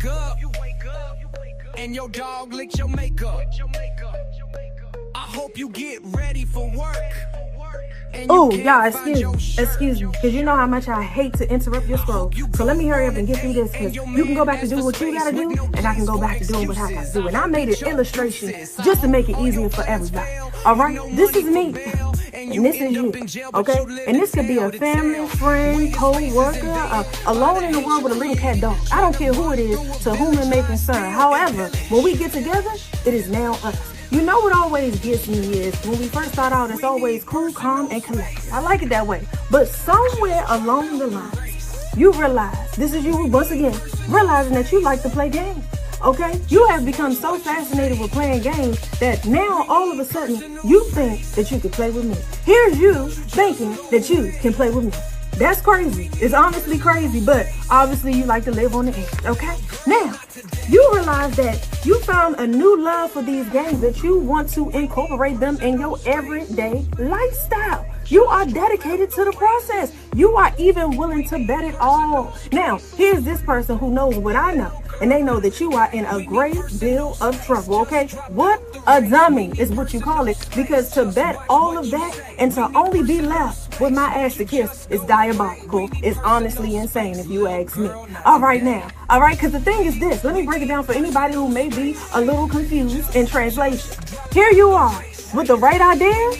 wake up and your dog licked your makeup, I hope you get ready for work. Oh, y'all, excuse me, because you know how much I hate to interrupt your scroll. So let me hurry up and get through this, because you can go back to do what you gotta do, and I can go back to doing what I gotta do. And I made an illustration just to make it easier for everybody. All right, this is me, and this is you, okay? And this could be a family, friend, co-worker, alone in the world with a little cat dog. I don't care who it is, to whom it may concern. However, when we get together, it is now us. You know what always gets me is when we first start out, it's always cool, calm, and collected. I like it that way. But somewhere along the line, you realize, this is you once again, realizing that you like to play games. Okay? You have become so fascinated with playing games that now all of a sudden you think that you can play with me. Here's you thinking that you can play with me. That's crazy. It's honestly crazy, but obviously you like to live on the edge, okay? Now, you realize that you found a new love for these games, that you want to incorporate them in your everyday lifestyle. You are dedicated to the process. You are even willing to bet it all. Now, here's this person who knows what I know, and they know that you are in a great deal of trouble, okay? What a dummy is what you call it, because to bet all of that and to only be left with my ass to kiss is diabolical. It's honestly insane if you ask me. All right now, because the thing is this, let me break it down for anybody who may be a little confused in translation. Here you are with the right idea,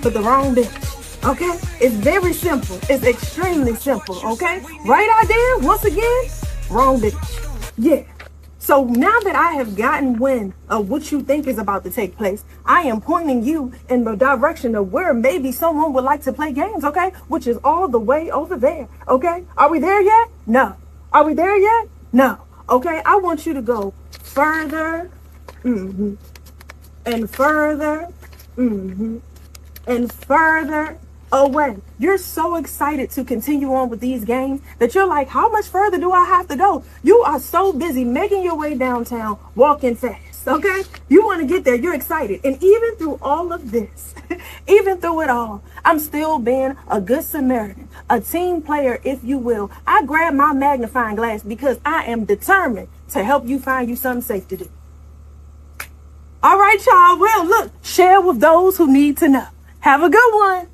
but the wrong bitch. Okay? It's very simple. It's extremely simple. Okay? Right idea, once again, wrong bitch. Yeah. So now that I have gotten wind of what you think is about to take place, I am pointing you in the direction of where maybe someone would like to play games, okay? Which is all the way over there, okay? Are we there yet? No. Are we there yet? No. Okay? I want you to go further, and further, and further away. You're so excited to continue on with these games that you're like, how much further do I have to go? You are so busy making your way downtown, walking fast, okay? You want to get there, you're excited. And even through all of this, even through it all, I'm still being a good Samaritan, a team player, if you will. I grab my magnifying glass because I am determined to help you find you something safe to do. All right, y'all. Well, look, share with those who need to know. Have a good one.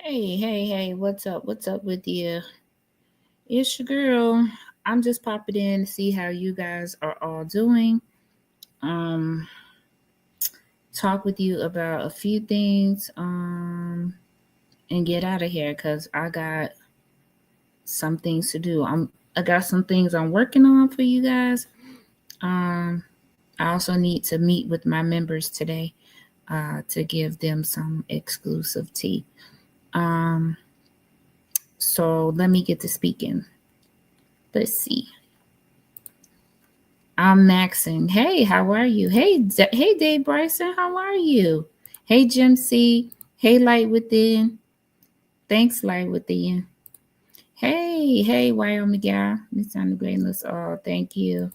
Hey, what's up? What's up with you? It's your girl. I'm just popping in to see how you guys are all doing. Talk with you about a few things, and get out of here because I got some things to do. I got some things I'm working on for you guys. I also need to meet with my members today to give them some exclusive tea. So let me get to speaking. Let's see. I'm Maxine. Hey, how are you? Hey, Dave Bryson, how are you? Hey, Jim C. Hey, Light Within. Thanks, Light Within. Hey, Wyoming gal. Miss on the Greatness. Oh, thank you.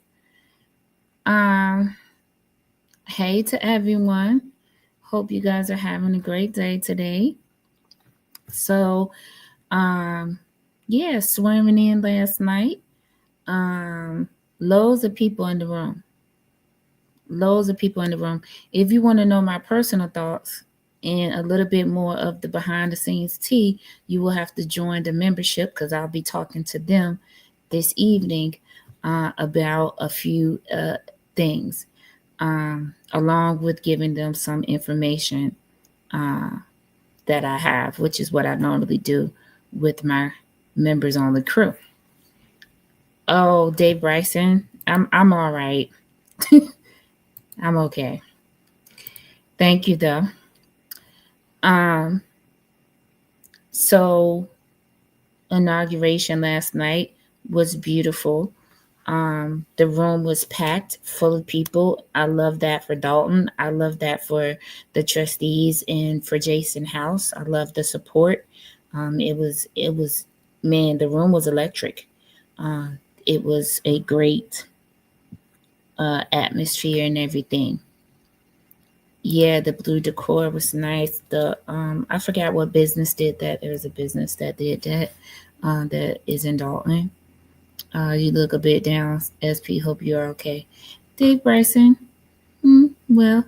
Hey to everyone. Hope you guys are having a great day today. So, swimming in last night. Loads of people in the room. If you want to know my personal thoughts and a little bit more of the behind the scenes tea, you will have to join the membership because I'll be talking to them this evening about a few things, along with giving them some information that I have, which is what I normally do with my members on the crew. Oh, Dave Bryson, I'm all right. I'm okay. Thank you, though. So inauguration last night was beautiful. The room was packed full of people. I love that for Dalton. I love that for the trustees and for Jason House. I love the support. It was man, the room was electric. It was a great atmosphere and everything. Yeah, the blue decor was nice. The I forgot what business did that. There was a business that did that. That is in Dalton. You look a bit down, SP. Hope you're okay. Dave Bryson. Well,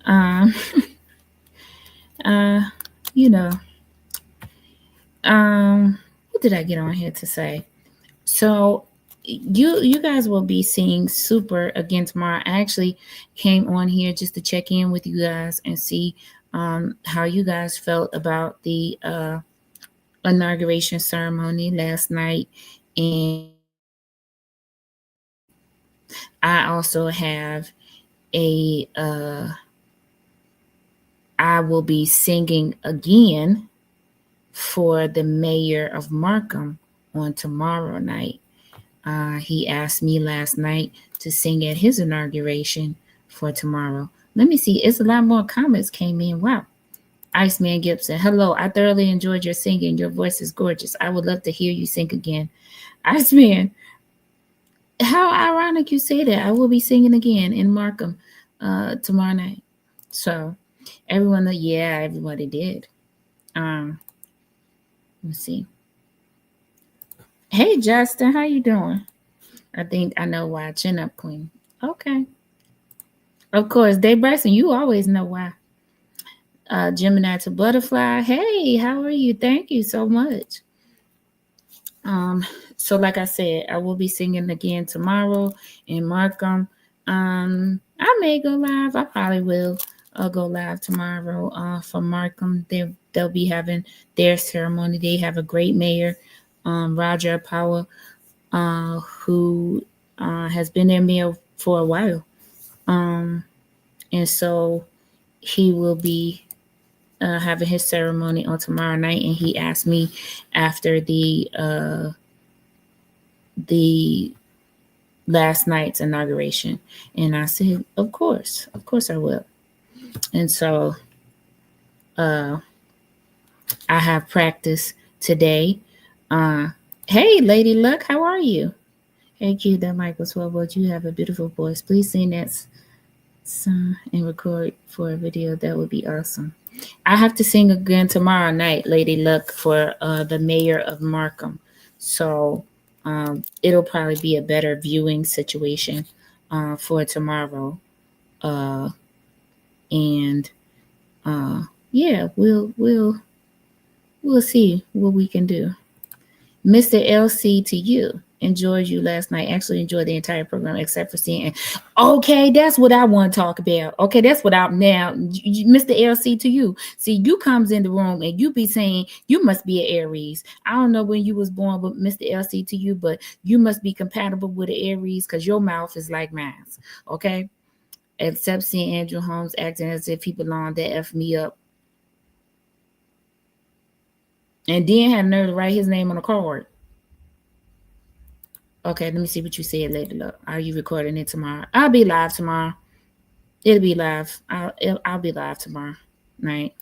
um, uh, you know, what did I get on here to say? So, you guys will be seeing Super again tomorrow. I actually came on here just to check in with you guys and see how you guys felt about the inauguration ceremony last night, and I also have a I will be singing again for the mayor of Markham on tomorrow night. He asked me last night to sing at his inauguration for tomorrow. Let me see. It's a lot more comments came in. Wow. Iceman Gibson. Hello. I thoroughly enjoyed your singing. Your voice is gorgeous. I would love to hear you sing again. Iceman, how ironic you say that. I will be singing again in Markham tomorrow night. So everybody did. Let's see. Hey Justin, how you doing? I think I know why. Chin up, queen. Okay. Of course, Dave Bryson, you always know why. Gemini to Butterfly. Hey, how are you? Thank you so much. So like I said, I will be singing again tomorrow in Markham. I may go live. I probably will go live tomorrow for Markham. They'll be having their ceremony. They have a great mayor, Roger Power, who has been their mayor for a while. And so he will be having his ceremony on tomorrow night, and he asked me after the last night's inauguration, and I said, of course I will. And so I have practice today. Hey Lady Luck, how are you? Hey Q, that mic was 12 volts. You have a beautiful voice. Please sing that song and record for a video. That would be awesome. I have to sing again tomorrow night, Lady Luck, for the mayor of Markham. So it'll probably be a better viewing situation for tomorrow. And yeah, we'll see what we can do. Mr. LC to you. Enjoyed you last night. Actually enjoyed the entire program except for seeing. Okay, that's what I want to talk about. Okay, that's what I'm now. Mr. LC to you. See, you comes in the room and you be saying you must be an Aries. I don't know when you was born, but Mr. LC to you, but you must be compatible with an Aries because your mouth is like mine. Okay, except seeing Andrew Holmes acting as if he belonged to F me up. And then had nerve to write his name on a card. Okay, let me see what you said later. Look, are you recording it tomorrow? I'll be live tomorrow. It'll be live. I'll be live tomorrow night.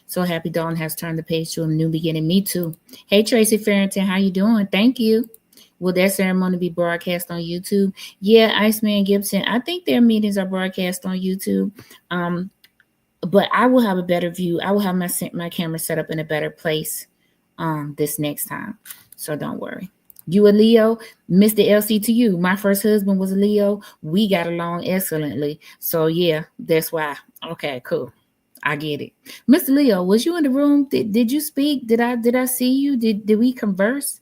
So happy Dalton has turned the page to a new beginning. Me too. Hey Tracy Farrington, how you doing? Thank you. Will that ceremony be broadcast on YouTube? Yeah, Iceman Gibson. I think their meetings are broadcast on YouTube. But I will have a better view. I will have my camera set up in a better place this next time. So don't worry. You a Leo, Mr. LC to you. My first husband was a Leo. We got along excellently. So yeah, that's why. Okay, cool. I get it. Mr. Leo, was you in the room? Did you speak? Did I see you? Did we converse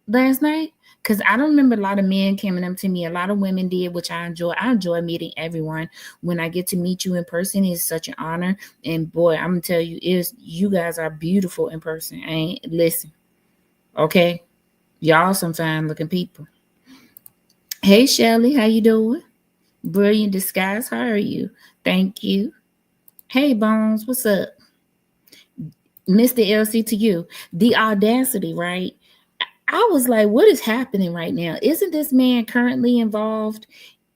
last night? Because I don't remember a lot of men coming up to me. A lot of women did, which I enjoy. I enjoy meeting everyone. When I get to meet you in person, it's such an honor. And boy, I'm gonna tell you, you guys are beautiful in person. Listen, okay. Y'all some fine looking people. Hey Shelly, how you doing? Brilliant disguise. How are you? Thank you. Hey Bones, what's up? Mr. LC to you. The audacity, right? I was like, what is happening right now? Isn't this man currently involved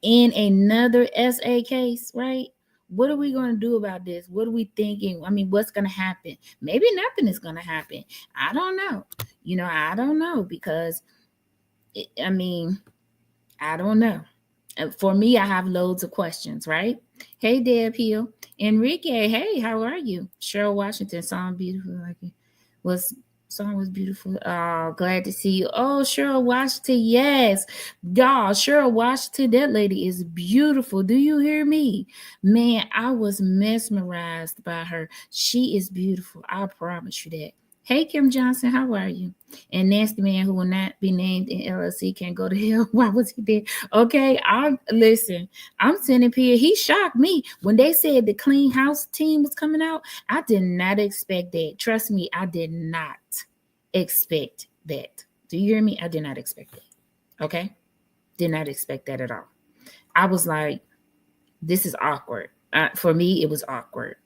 in another SA case, right? What are we going to do about this? What are we thinking? I mean, what's going to happen? Maybe nothing is going to happen. I don't know. I don't know because, I mean, I don't know. For me, I have loads of questions, right? Hey, Deb Hill. Enrique, hey, how are you? Cheryl Washington, song beautiful. Like it was song was beautiful. Oh, glad to see you. Oh, Cheryl Washington, yes. Y'all, Cheryl Washington, that lady is beautiful. Do you hear me? Man, I was mesmerized by her. She is beautiful. I promise you that. Hey, Kim Johnson, how are you? And Nasty Man, who will not be named in LLC, can't go to hell. Why was he there? Okay, listen. I'm sending Pierre. He shocked me when they said the Clean House team was coming out. I did not expect that. Trust me, I did not expect that. Do you hear me? I did not expect that. Okay, did not expect that at all. I was like, this is awkward. For me, it was awkward.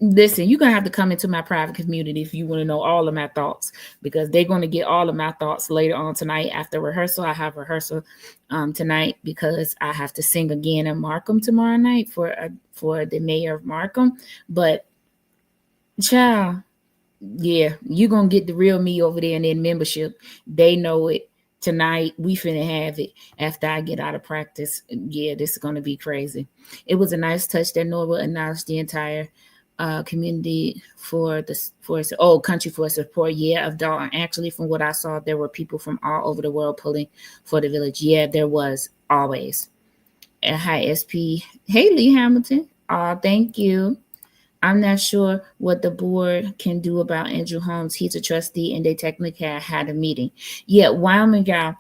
Listen, you're gonna have to come into my private community if you want to know all of my thoughts, because they're going to get all of my thoughts later on tonight after rehearsal. I have rehearsal tonight because I have to sing again in Markham tomorrow night for the mayor of Markham. But child, yeah, you're gonna get the real me over there in their membership. They know it. Tonight we finna have it after I get out of practice. Yeah, this is gonna be crazy. It was a nice touch that Norwood acknowledged the entire community for country for support, of Dalton. Actually, from what I saw, there were people from all over the world pulling for the village. Yeah, there was always. Hi, SP. Hey, Lee Hamilton. Thank you. I'm not sure what the board can do about Andrew Holmes. He's a trustee, and they technically had a meeting. Yeah, Wyoming, y'all.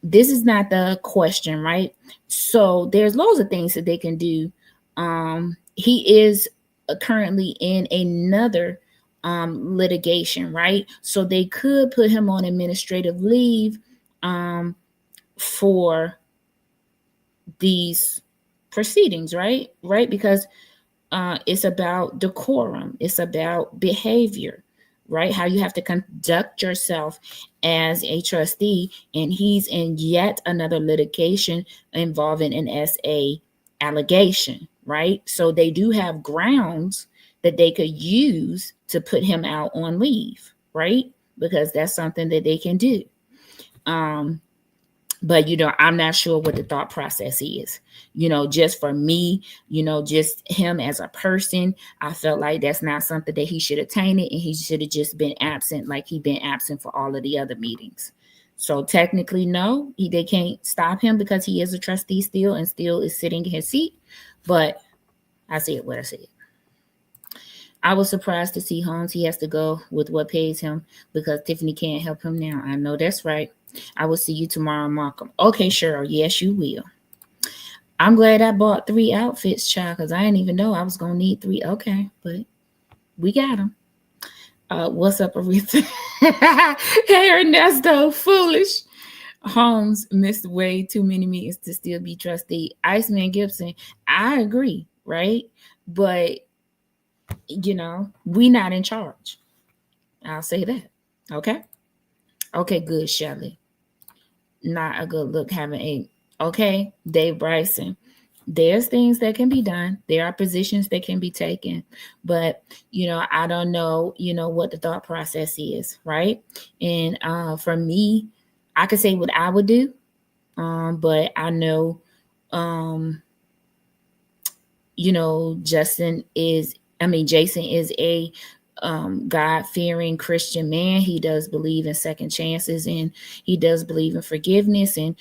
This is not the question, right? So there's loads of things that they can do. He is currently in another litigation, right? So they could put him on administrative leave for these proceedings, right? Because it's about decorum, it's about behavior, right? How you have to conduct yourself as a trustee, and he's in yet another litigation involving an SA allegation, right? So they do have grounds that they could use to put him out on leave, right? Because that's something that they can do. But I'm not sure what the thought process is. Just for me, just him as a person, I felt like that's not something that he should have tainted, and he should have just been absent like he'd been absent for all of the other meetings. So technically, no, they can't stop him because he is a trustee still and still is sitting in his seat. But I said what I said. I was surprised to see Holmes. He has to go with what pays him because Tiffany can't help him now. I know that's right. I will see you tomorrow, Markham. Okay, Cheryl. Yes, you will. I'm glad I bought 3 outfits, child, because I didn't even know I was going to need 3. Okay, but we got them. What's up, Aretha? Hey, Ernesto, foolish. Holmes missed way too many meetings to still be trustee. Iceman Gibson, I agree, right? But, we not in charge. I'll say that. Okay? Okay, good, Shelley. Not a good look having a... Okay, Dave Bryson. There's things that can be done. There are positions that can be taken. But, I don't know, what the thought process is, right? And for me, I could say what I would do. But I know, Jason is a God-fearing Christian man. He does believe in second chances, and he does believe in forgiveness, and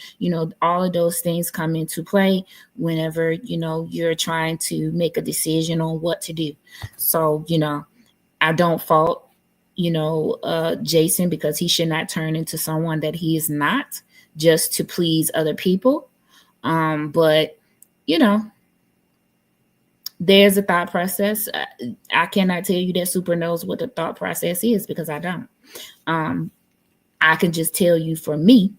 all of those things come into play whenever you're trying to make a decision on what to do. So I don't fault Jason, because he should not turn into someone that he is not just to please other people. But there's a thought process. I cannot tell you that Super knows what the thought process is, because I don't. I can just tell you, for me,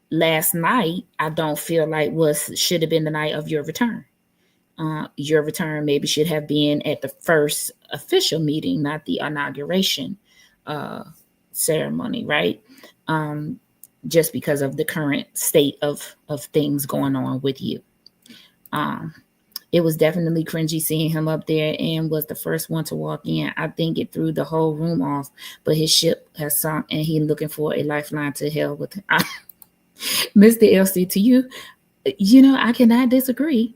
last night, I don't feel like should have been the night of your return. Your return maybe should have been at the first official meeting, not the inauguration ceremony, right? just because of the current state of things going on with you. It was definitely cringy seeing him up there and was the first one to walk in. I think it threw the whole room off, but his ship has sunk and he's looking for a lifeline to hell with him. Mr. LC, to you, I cannot disagree.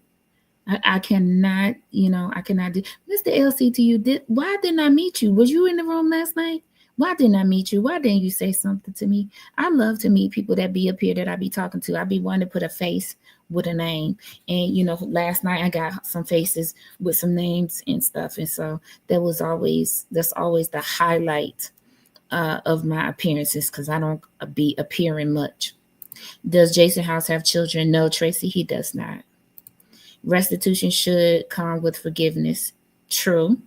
I cannot, I cannot do. Mr. LC, to you, why didn't I meet you? Was you in the room last night? Why didn't I meet you? Why didn't you say something to me? I love to meet people that be up here that I be talking to. I be wanting to put a face with a name. And, last night I got some faces with some names and stuff. And so that's always the highlight of my appearances, because I don't be appearing much. Does Jason House have children? No, Tracy, he does not. Restitution should come with forgiveness. True.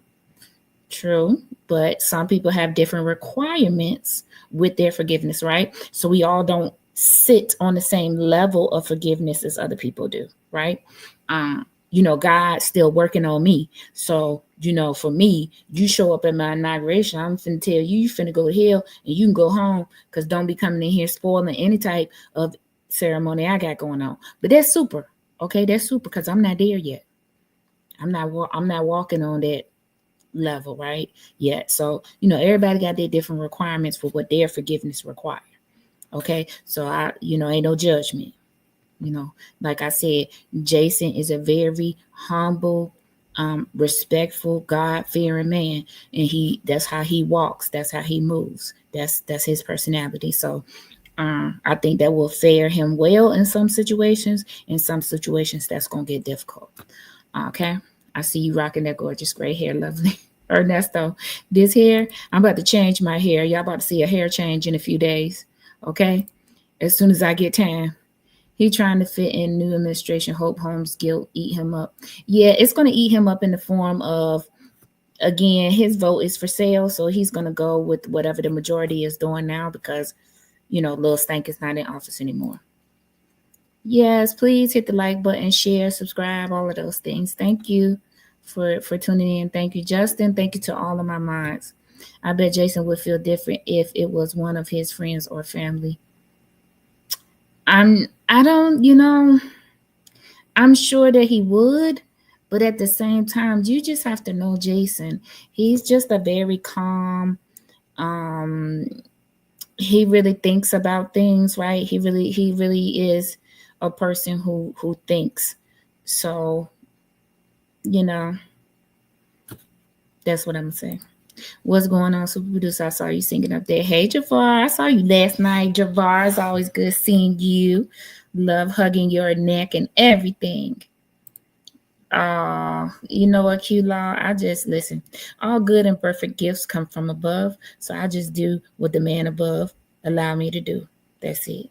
But some people have different requirements with their forgiveness, right? So we all don't sit on the same level of forgiveness as other people do, right? God's still working on me. So, for me, you show up at my inauguration, I'm finna tell you finna go to hell and you can go home, because don't be coming in here spoiling any type of ceremony I got going on. But that's super. Okay, that's super, because I'm not there yet. I'm not walking on that level, right? Yet. So, everybody got their different requirements for what their forgiveness require. Okay, so ain't no judgment. Like I said, Jason is a very humble, respectful, God-fearing man, and that's how he walks, that's how he moves, that's his personality. So I think that will fare him well in some situations. In some situations, that's gonna get difficult. Okay, I see you rocking that gorgeous gray hair, lovely Ernesto. This hair, I'm about to change my hair. Y'all about to see a hair change in a few days. Okay, as soon as I get time. He trying to fit in new administration. Hope Holmes guilt eat him up. Yeah, it's going to eat him up in the form of, again, his vote is for sale. So he's going to go with whatever the majority is doing now, because, Lil Stank is not in office anymore. Yes, please hit the like button, share, subscribe, all of those things. Thank you for tuning in. Thank you, Justin. Thank you to all of my mods. I bet Jason would feel different if it was one of his friends or family. I'm sure that he would, but at the same time, you just have to know Jason. He's just a very calm, he really thinks about things, right? He really is a person who thinks. So, that's what I'm saying. What's going on, Super Producer? I saw you singing up there. Hey, Javar. I saw you last night. Javar, it's always good seeing you. Love hugging your neck and everything. You know what, Q-Law? I just listen. All good and perfect gifts come from above. So I just do what the man above allow me to do. That's it.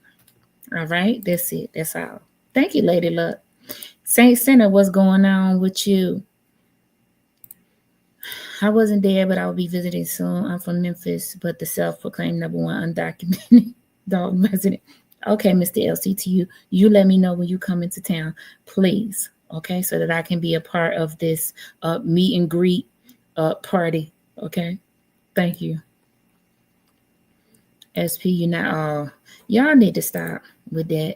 All right? That's it. That's all. Thank you, Lady Luck. Saint Center, what's going on with you? I wasn't there, but I'll be visiting soon. I'm from Memphis, but the self-proclaimed #1 undocumented Dalton resident. Okay, Mr. LC, you let me know when you come into town, please. Okay, so that I can be a part of this meet and greet party. Okay, thank you. SP, you're not all. Y'all need to stop with that.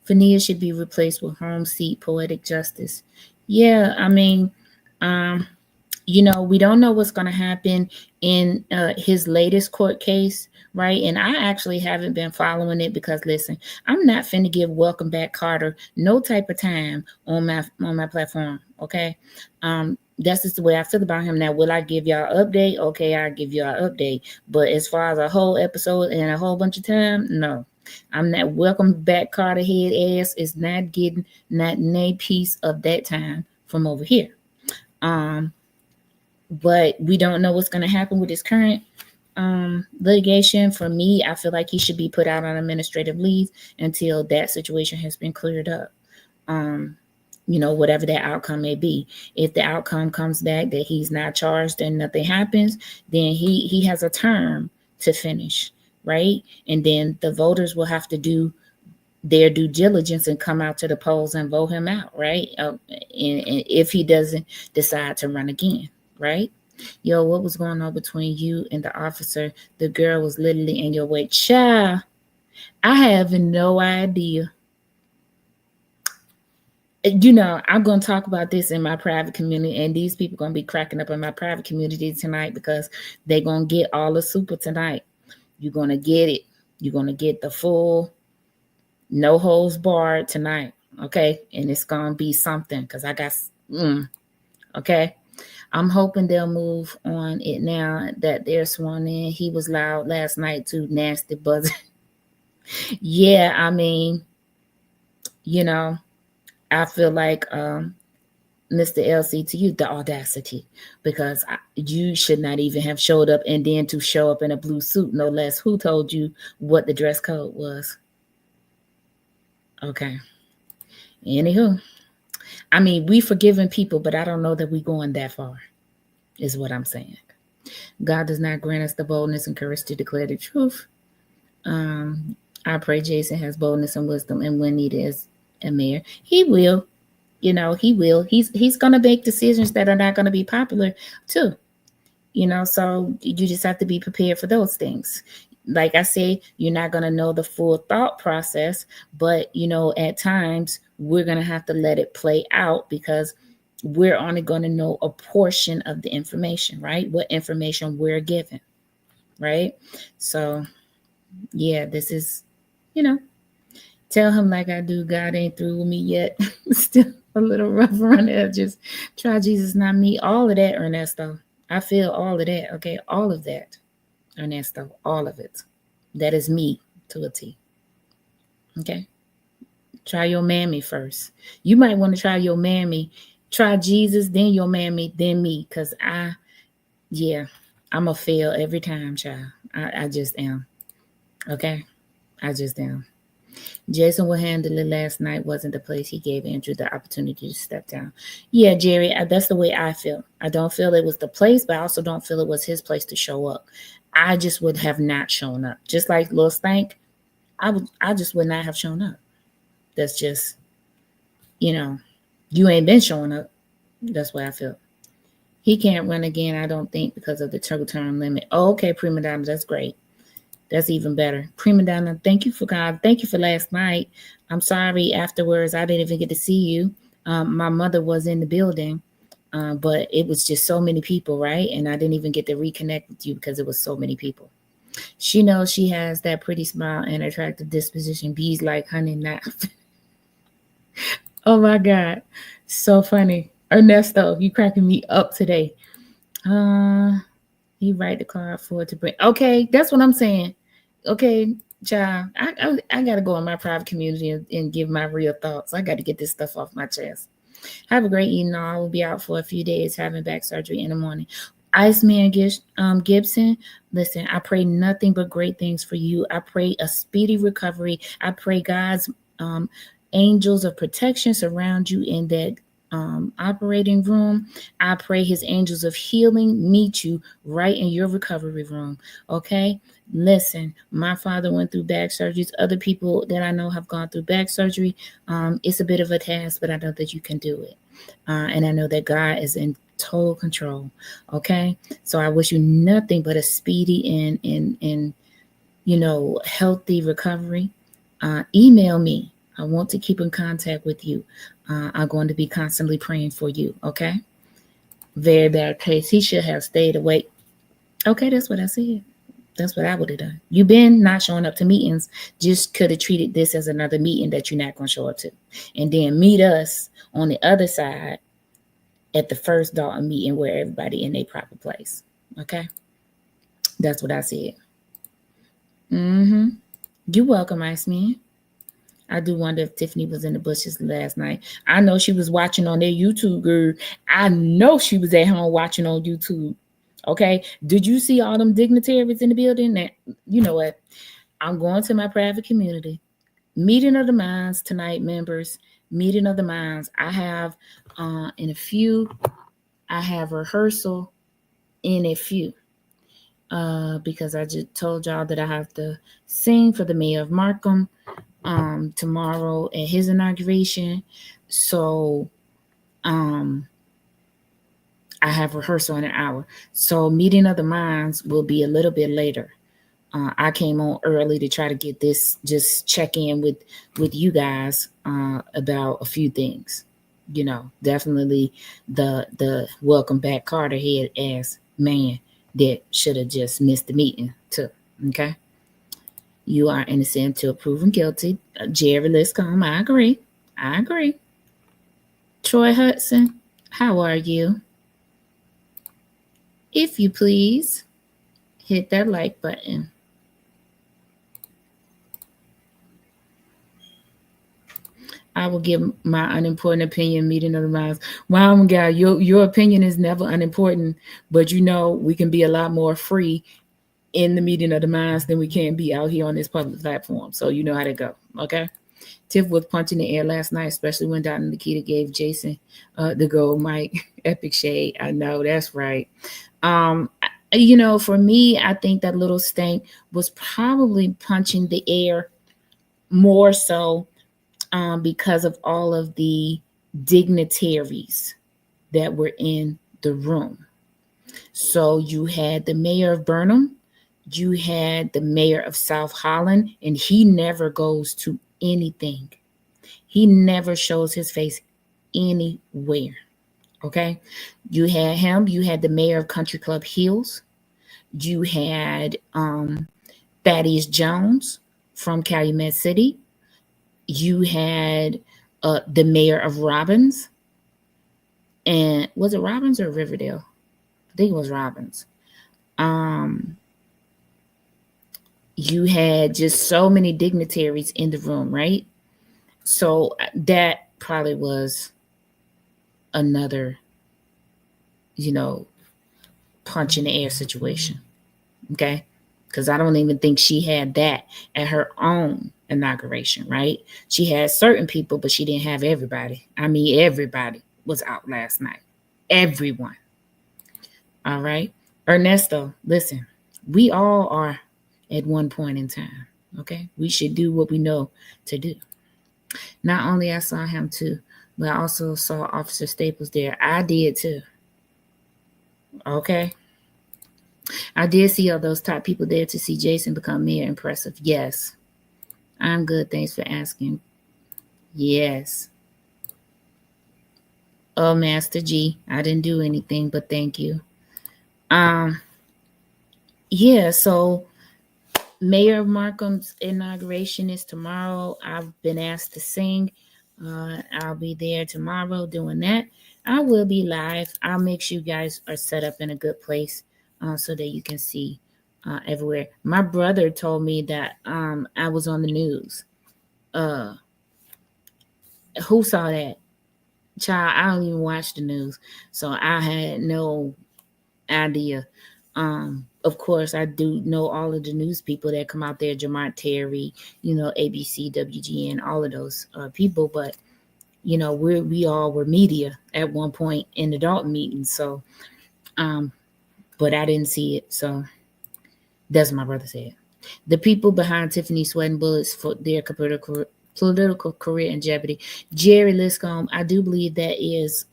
Fania should be replaced with Holmes seat, poetic justice. Yeah, I mean, we don't know what's going to happen in his latest court case, right? And I actually haven't been following it because, listen, I'm not finna give Welcome Back Carter no type of time on my platform, okay? That's just the way I feel about him. Now, will I give y'all an update? Okay, I'll give y'all an update. But as far as a whole episode and a whole bunch of time, no. I'm not. Welcome Back Carter head ass is not getting not a piece of that time from over here. But we don't know what's going to happen with his current litigation. For me, I feel like he should be put out on administrative leave until that situation has been cleared up. Whatever that outcome may be. If the outcome comes back that he's not charged and nothing happens, then he has a term to finish, right? And then the voters will have to do their due diligence and come out to the polls and vote him out, right? And if he doesn't decide to run again. Right? Yo, what was going on between you and the officer? The girl was literally in your way. Child, I have no idea. I'm going to talk about this in my private community, and these people going to be cracking up in my private community tonight because they're going to get all the super tonight. You're going to get it. You're going to get the full, no holds barred tonight. Okay. And it's going to be something because I got, okay. I'm hoping they'll move on it now that they're sworn in. He was loud last night too, nasty buzzing. Yeah, I mean, I feel like Mr. LC, to you, the audacity, because you should not even have showed up, and then to show up in a blue suit, no less. Who told you what the dress code was? Okay. Anywho, I mean, we forgiving people, but I don't know that we going that far, is what I'm saying. God does not grant us the boldness and courage to declare the truth. I pray Jason has boldness and wisdom, and when needed as a mayor, he will. He will. He's going to make decisions that are not going to be popular too. So you just have to be prepared for those things. Like I say, you're not going to know the full thought process, but at times we're going to have to let it play out because we're only going to know a portion of the information, right? What information we're given, right? So yeah, this is, tell him like I do, God ain't through with me yet. Still a little rough around the edges. Try Jesus, not me. All of that, Ernesto. I feel all of that, okay? All of that, Ernesto. All of it. That is me to a T. Okay? Try your mammy first. You might want to try your mammy. Try Jesus, then your mammy, then me. Because I'm a fail every time, child. I just am. Okay? I just am. Jason will handle it last night wasn't the place he gave Andrew the opportunity to step down. Yeah, Jerry, that's the way I feel. I don't feel it was the place, but I also don't feel it was his place to show up. I just would have not shown up. Just like Lil Stank, I just would not have shown up. That's just, you ain't been showing up. That's what I feel. He can't run again, I don't think, because of the term limit. Oh, okay, Prima Donna, that's great. That's even better. Prima Donna, thank you for God. Thank you for last night. I'm sorry afterwards I didn't even get to see you. My mother was in the building, but it was just so many people, right? And I didn't even get to reconnect with you because it was so many people. She knows she has that pretty smile and attractive disposition. Bees like honey, not. Oh my God. So funny. Ernesto, you cracking me up today. He write the card for it to bring. Okay, that's what I'm saying. Okay, child, I got to go in my private community and give my real thoughts. I got to get this stuff off my chest. Have a great evening. I will be out for a few days having back surgery in the morning. Iceman Gibson, listen, I pray nothing but great things for you. I pray a speedy recovery. I pray God's angels of protection surround you in that operating room. I pray his angels of healing meet you right in your recovery room. Okay. Listen, my father went through back surgeries. Other people that I know have gone through back surgery. It's a bit of a task, but I know that you can do it. And I know that God is in total control. Okay. So I wish you nothing but a speedy and healthy recovery. Email me. I want to keep in contact with you. I'm going to be constantly praying for you. Okay. Very bad case. He should have stayed awake. Okay. That's what I said. That's what I would have done. You've been not showing up to meetings. Just could have treated this as another meeting that you're not going to show up to. And then meet us on the other side at the first Dalton meeting where everybody in their proper place. Okay. That's what I said. You're welcome, Iceman. I do wonder if Tiffany was in the bushes last night. I know she was watching on their YouTube, girl. I know she was at home watching on YouTube. Okay. Did you see all them dignitaries in the building? That, you know what? I'm going to my private community. Meeting of the minds tonight, members. Meeting of the minds. I have in a few. I have rehearsal in a few. Because I just told y'all that I have to sing for the mayor of Markham tomorrow at his inauguration. So I have rehearsal in an hour. So meeting of the minds will be a little bit later. I came on early to try to get this, just check in with you guys about a few things. Definitely the welcome back Carter head ass man that should have just missed the meeting too. Okay, you are innocent until proven guilty. Jerry Liscombe, I agree. I agree. Troy Hudson, how are you? If you please, hit that like button. I will give my unimportant opinion meeting of the minds. Wow, my God, your opinion is never unimportant, but we can be a lot more free in the meeting of the minds than we can be out here on this public platform. So you know how to go. Okay. Tiff was punching the air last night, especially when Dalton Nikita gave Jason the gold mic. Epic shade. I know that's right. For me, I think that little stank was probably punching the air more so because of all of the dignitaries that were in the room. So you had the mayor of Burnham, you had the mayor of South Holland, and he never goes to anything. He never shows his face anywhere. Okay. You had him, you had the mayor of Country Club Hills, you had Thaddeus Jones from Calumet City, you had the mayor of Robbins, and was it Robbins or Riverdale? I think it was Robbins. You had just so many dignitaries in the room, right? So that probably was another, punch in the air situation. Okay. Because I don't even think she had that at her own inauguration, right? She had certain people, but she didn't have everybody. I mean, everybody was out last night. Everyone. All right. Ernesto, listen, we all are at one point in time. Okay. We should do what we know to do. Not only I saw him too, but I also saw Officer Staples there. I did too. Okay. I did see all those top people there to see Jason become mayor. Impressive. Yes. I'm good. Thanks for asking. Yes. Oh, Master G. I didn't do anything, but thank you. Yeah, so Mayor Markham's inauguration is tomorrow. I've been asked to sing. I'll be there tomorrow doing that. I will be live. I'll make sure you guys are set up in a good place so that you can see everywhere. My brother told me that I was on the news. Who saw that? Child, I don't even watch the news, so I had no idea. Of course, I do know all of the news people that come out there, Jamont Terry, ABC, WGN, all of those people. But we all were media at one point in the Dalton meeting. So, but I didn't see it. So that's what my brother said. The people behind Tiffany sweating bullets for their political career in jeopardy. Jerry Liscombe, I do believe that is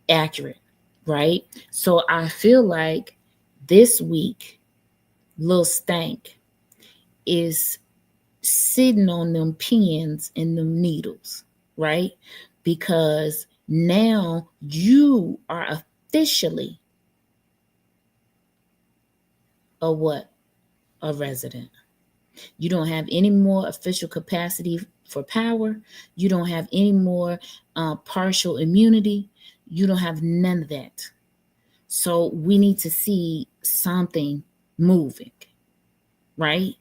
accurate, right? So I feel like this week, Lil Stank is sitting on them pins and them needles, right? Because now you are officially a what? A resident. You don't have any more official capacity for power. You don't have any more partial immunity. You don't have none of that. So we need to see something moving, right?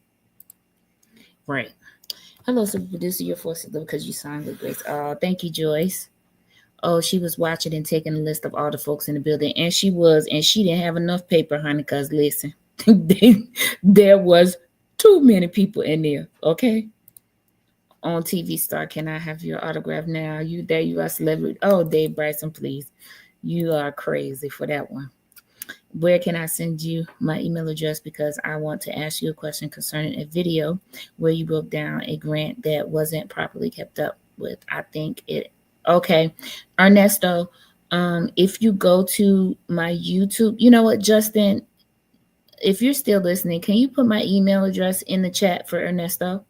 Right. Hello, super producer. You're forced to live because you signed with grace. Oh, thank you, Joyce. Oh, she was watching and taking a list of all the folks in the building, and she didn't have enough paper, honey. Cause listen, there was too many people in there. Okay. On TV Star, can I have your autograph now? You are celebrity. Oh, Dave Bryson, please. You are crazy for that one. Where can I send you my email address? Because I want to ask you a question concerning a video where you broke down a grant that wasn't properly kept up with. I think it. Okay. Ernesto, if you go to my YouTube, you know what, Justin, if you're still listening, can you put my email address in the chat for Ernesto?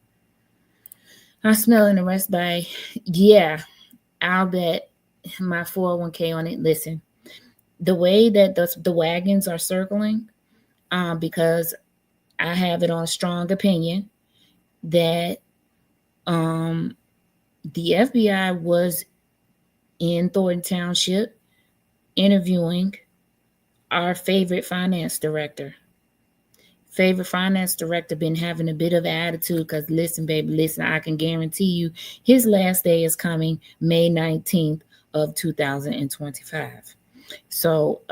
I'm smelling the rest by, yeah, I'll bet my 401k on it. Listen, the way that the wagons are circling, because I have it on strong opinion that the FBI was in Thornton Township interviewing our favorite finance director. Favorite finance director been having a bit of attitude because listen, baby, listen, I can guarantee you his last day is coming May 19th of 2025. So,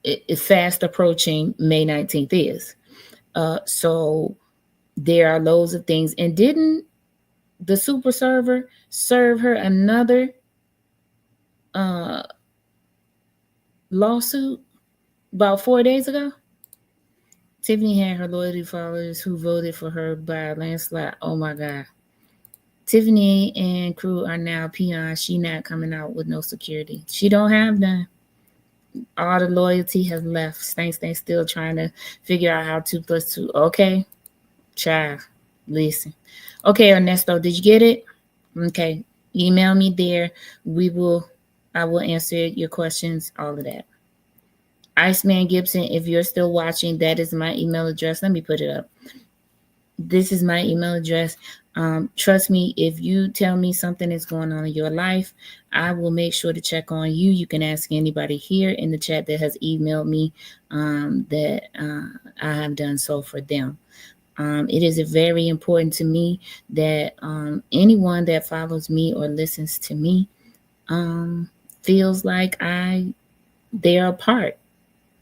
it's fast approaching May 19th is. So there are loads of things. And didn't the super server serve her another lawsuit about 4 days ago? Tiffany had her loyalty followers who voted for her by a landslide. Oh my God. Tiffany and crew are now peons. She not coming out with no security. She don't have none. All the loyalty has left. Stank still trying to figure out how 2 + 2. Okay, child, listen. Okay, Ernesto, did you get it? Okay, email me there. I will answer your questions, all of that. Iceman Gibson, if you're still watching, that is my email address. Let me put it up. This is my email address. Trust me, if you tell me something is going on in your life, I will make sure to check on you. You can ask anybody here in the chat that has emailed me that I have done so for them. It is very important to me that anyone that follows me or listens to me feels like they are a part,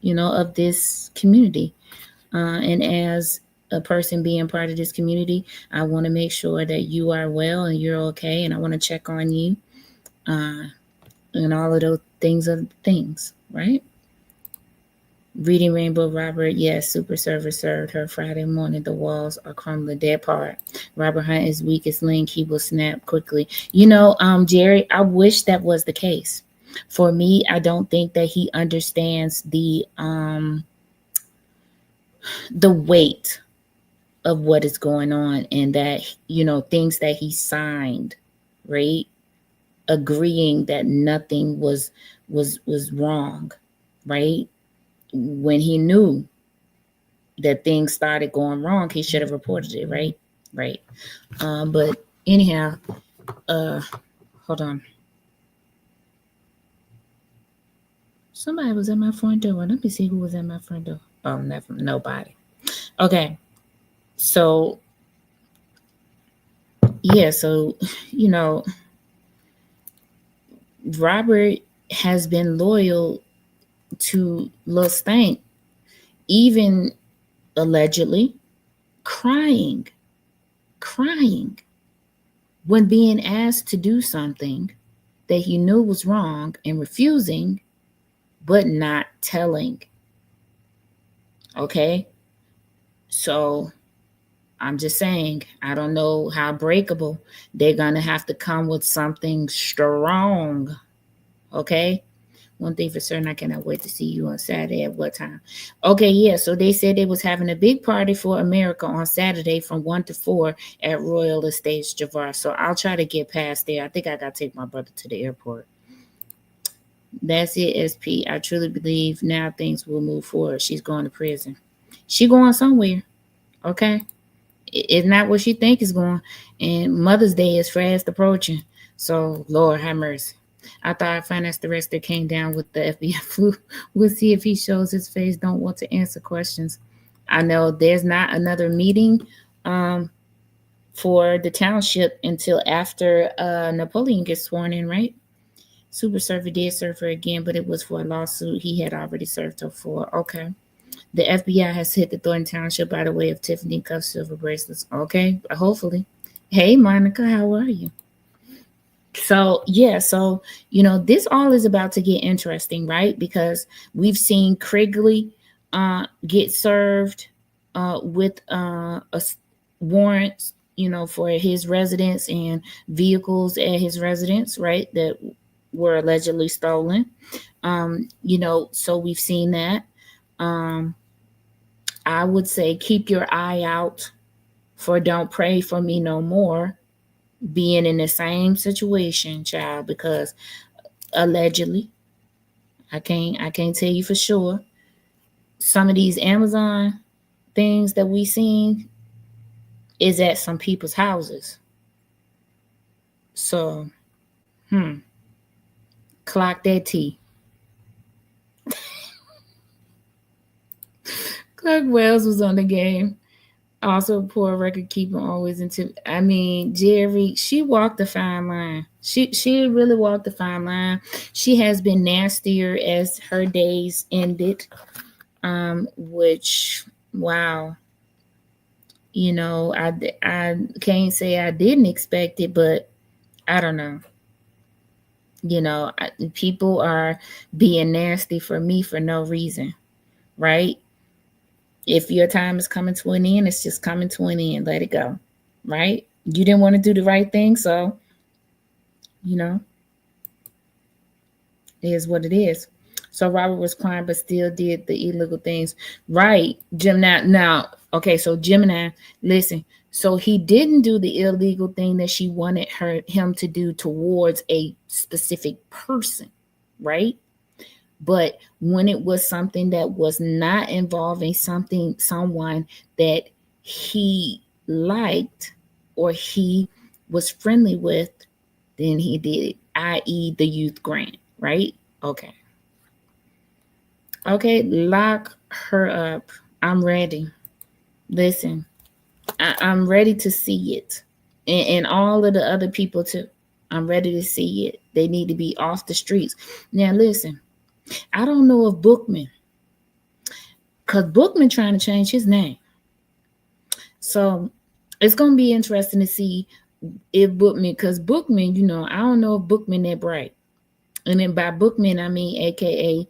of this community. And as a person being part of this community, I want to make sure that you are well and you're okay. And I want to check on you and all of those things, right? Reading Rainbow Robert, yes, super server served her Friday morning. The walls are crumbling. That part. Robert Hunt is weakest link. He will snap quickly. Jerry, I wish that was the case. For me, I don't think that he understands the weight of what is going on, and that things that he signed, right, agreeing that nothing was wrong, right, when he knew that things started going wrong, he should have reported it, right. But anyhow, hold on, somebody was at my front door. Let me see who was at my front door. Oh, nobody. Okay. So, yeah, Robert has been loyal to Lil Stank, even allegedly crying when being asked to do something that he knew was wrong and refusing, but not telling. Okay? So I'm just saying, I don't know how breakable. They're going to have to come with something strong. Okay? One thing for certain, I cannot wait to see you on Saturday. At what time? Okay, yeah. So they said they was having a big party for America on Saturday from 1 to 4 at Royal Estates Javar. So I'll try to get past there. I think I got to take my brother to the airport. That's it, SP. I truly believe now things will move forward. She's going to prison. She going somewhere. Okay? It's not what she think is going. And Mother's Day is fast approaching. So, Lord have mercy. I thought our finance director came down with the FBI flu. We'll see if he shows his face. Don't want to answer questions. I know there's not another meeting for the township until after Napoleon gets sworn in, right? Super server did serve her again, but it was for a lawsuit he had already served her for. Okay. The FBI has hit the Thornton Township by the way of Tiffany Cuff silver bracelets. Okay, hopefully. Hey, Monica, how are you? So, yeah, this all is about to get interesting, right? Because we've seen Krigley get served with a warrants, for his residence and vehicles at his residence, right? That were allegedly stolen. So we've seen that. Um, I would say keep your eye out for Don't Pray for Me No More being in the same situation, child, because allegedly, I can't tell you for sure. Some of these Amazon things that we seen is at some people's houses. So, clock that T. Clark Wells was on the game. Also, a poor record keeper, always into. I mean, Jerry, she walked the fine line. She really walked the fine line. She has been nastier as her days ended. Which wow, I can't say I didn't expect it, but I don't know. People are being nasty for me for no reason, right? If your time is coming to an end, it's just coming to an end. Let it go, right? You didn't want to do the right thing, so you know it is what it is. So Robert was crying, but still did the illegal things, right? Gemini. Now, okay, so Gemini, listen. So he didn't do the illegal thing that she wanted him to do towards a specific person, right? But when it was something that was not involving someone that he liked or he was friendly with, then he did it, i.e., the youth grant, right? Okay. Okay, lock her up. I'm ready. Listen, I'm ready to see it. And all of the other people too. I'm ready to see it. They need to be off the streets. Now, listen, I don't know if Bookman, because Bookman trying to change his name. So it's going to be interesting to see if Bookman, because Bookman, I don't know if Bookman that bright. And then by Bookman, I mean AKA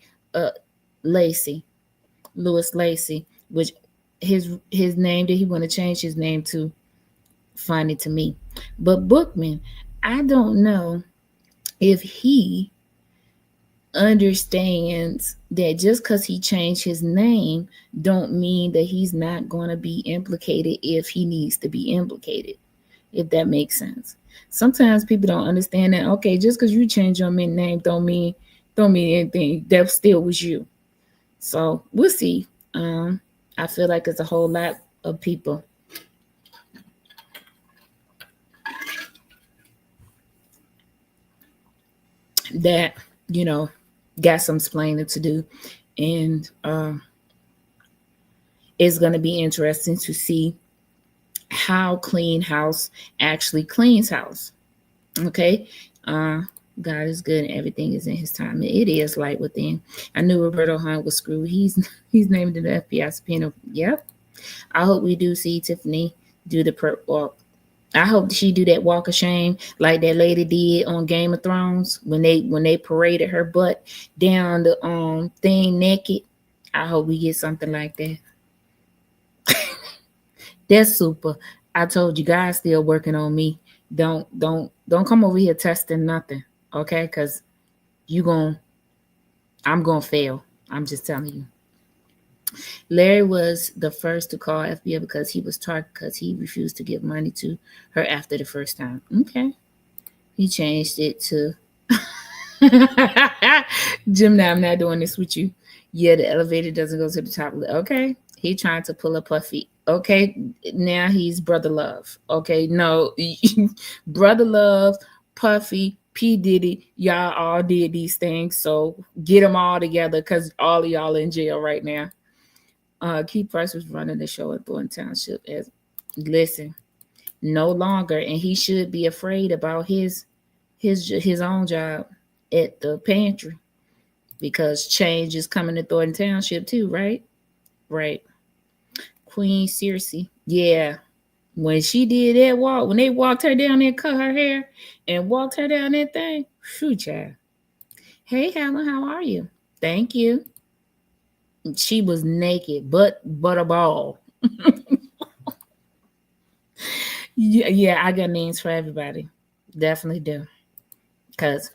Lacey, Lewis Lacey, which his name that he want to change his name to, funny to me. But Bookman, I don't know if he understands that just because he changed his name don't mean that he's not going to be implicated if he needs to be implicated, if that makes sense. Sometimes people don't understand that, okay, just because you change your name don't mean anything. That still was you. So we'll see. I feel like it's a whole lot of people that got some explaining to do, and it's going to be interesting to see how Clean House actually cleans house. Okay. God is good and everything is in his time. It is light within. I knew Roberto Hunt was screwed. He's named in the FBI subpoena. Yep. I hope we do see Tiffany do the perp walk. I hope she do that walk of shame like that lady did on Game of Thrones when they paraded her butt down the thing naked. I hope we get something like that. That's super. I told you, guys still working on me. Don't come over here testing nothing, okay? Because I'm gonna fail. I'm just telling you. Larry was the first to call FBI because he was targeted because he refused to give money to her after the first time. Okay. He changed it to Jim, now I'm not doing this with you. Yeah, the elevator doesn't go to the top. Okay. He trying to pull a Puffy. Okay. Now he's Brother Love. Okay. No. Brother Love, Puffy, P. Diddy, y'all all did these things. So get them all together because all of y'all in jail right now. Keith Price was running the show at Thornton Township. Listen, no longer, and he should be afraid about his own job at the pantry because change is coming to Thornton Township too, right? Right. Queen Circe, yeah. When she did that walk, when they walked her down there, cut her hair, and walked her down that thing, phew, child. Hey, Helen, how are you? Thank you. She was naked, but a ball. Yeah, I got names for everybody. Definitely do. Because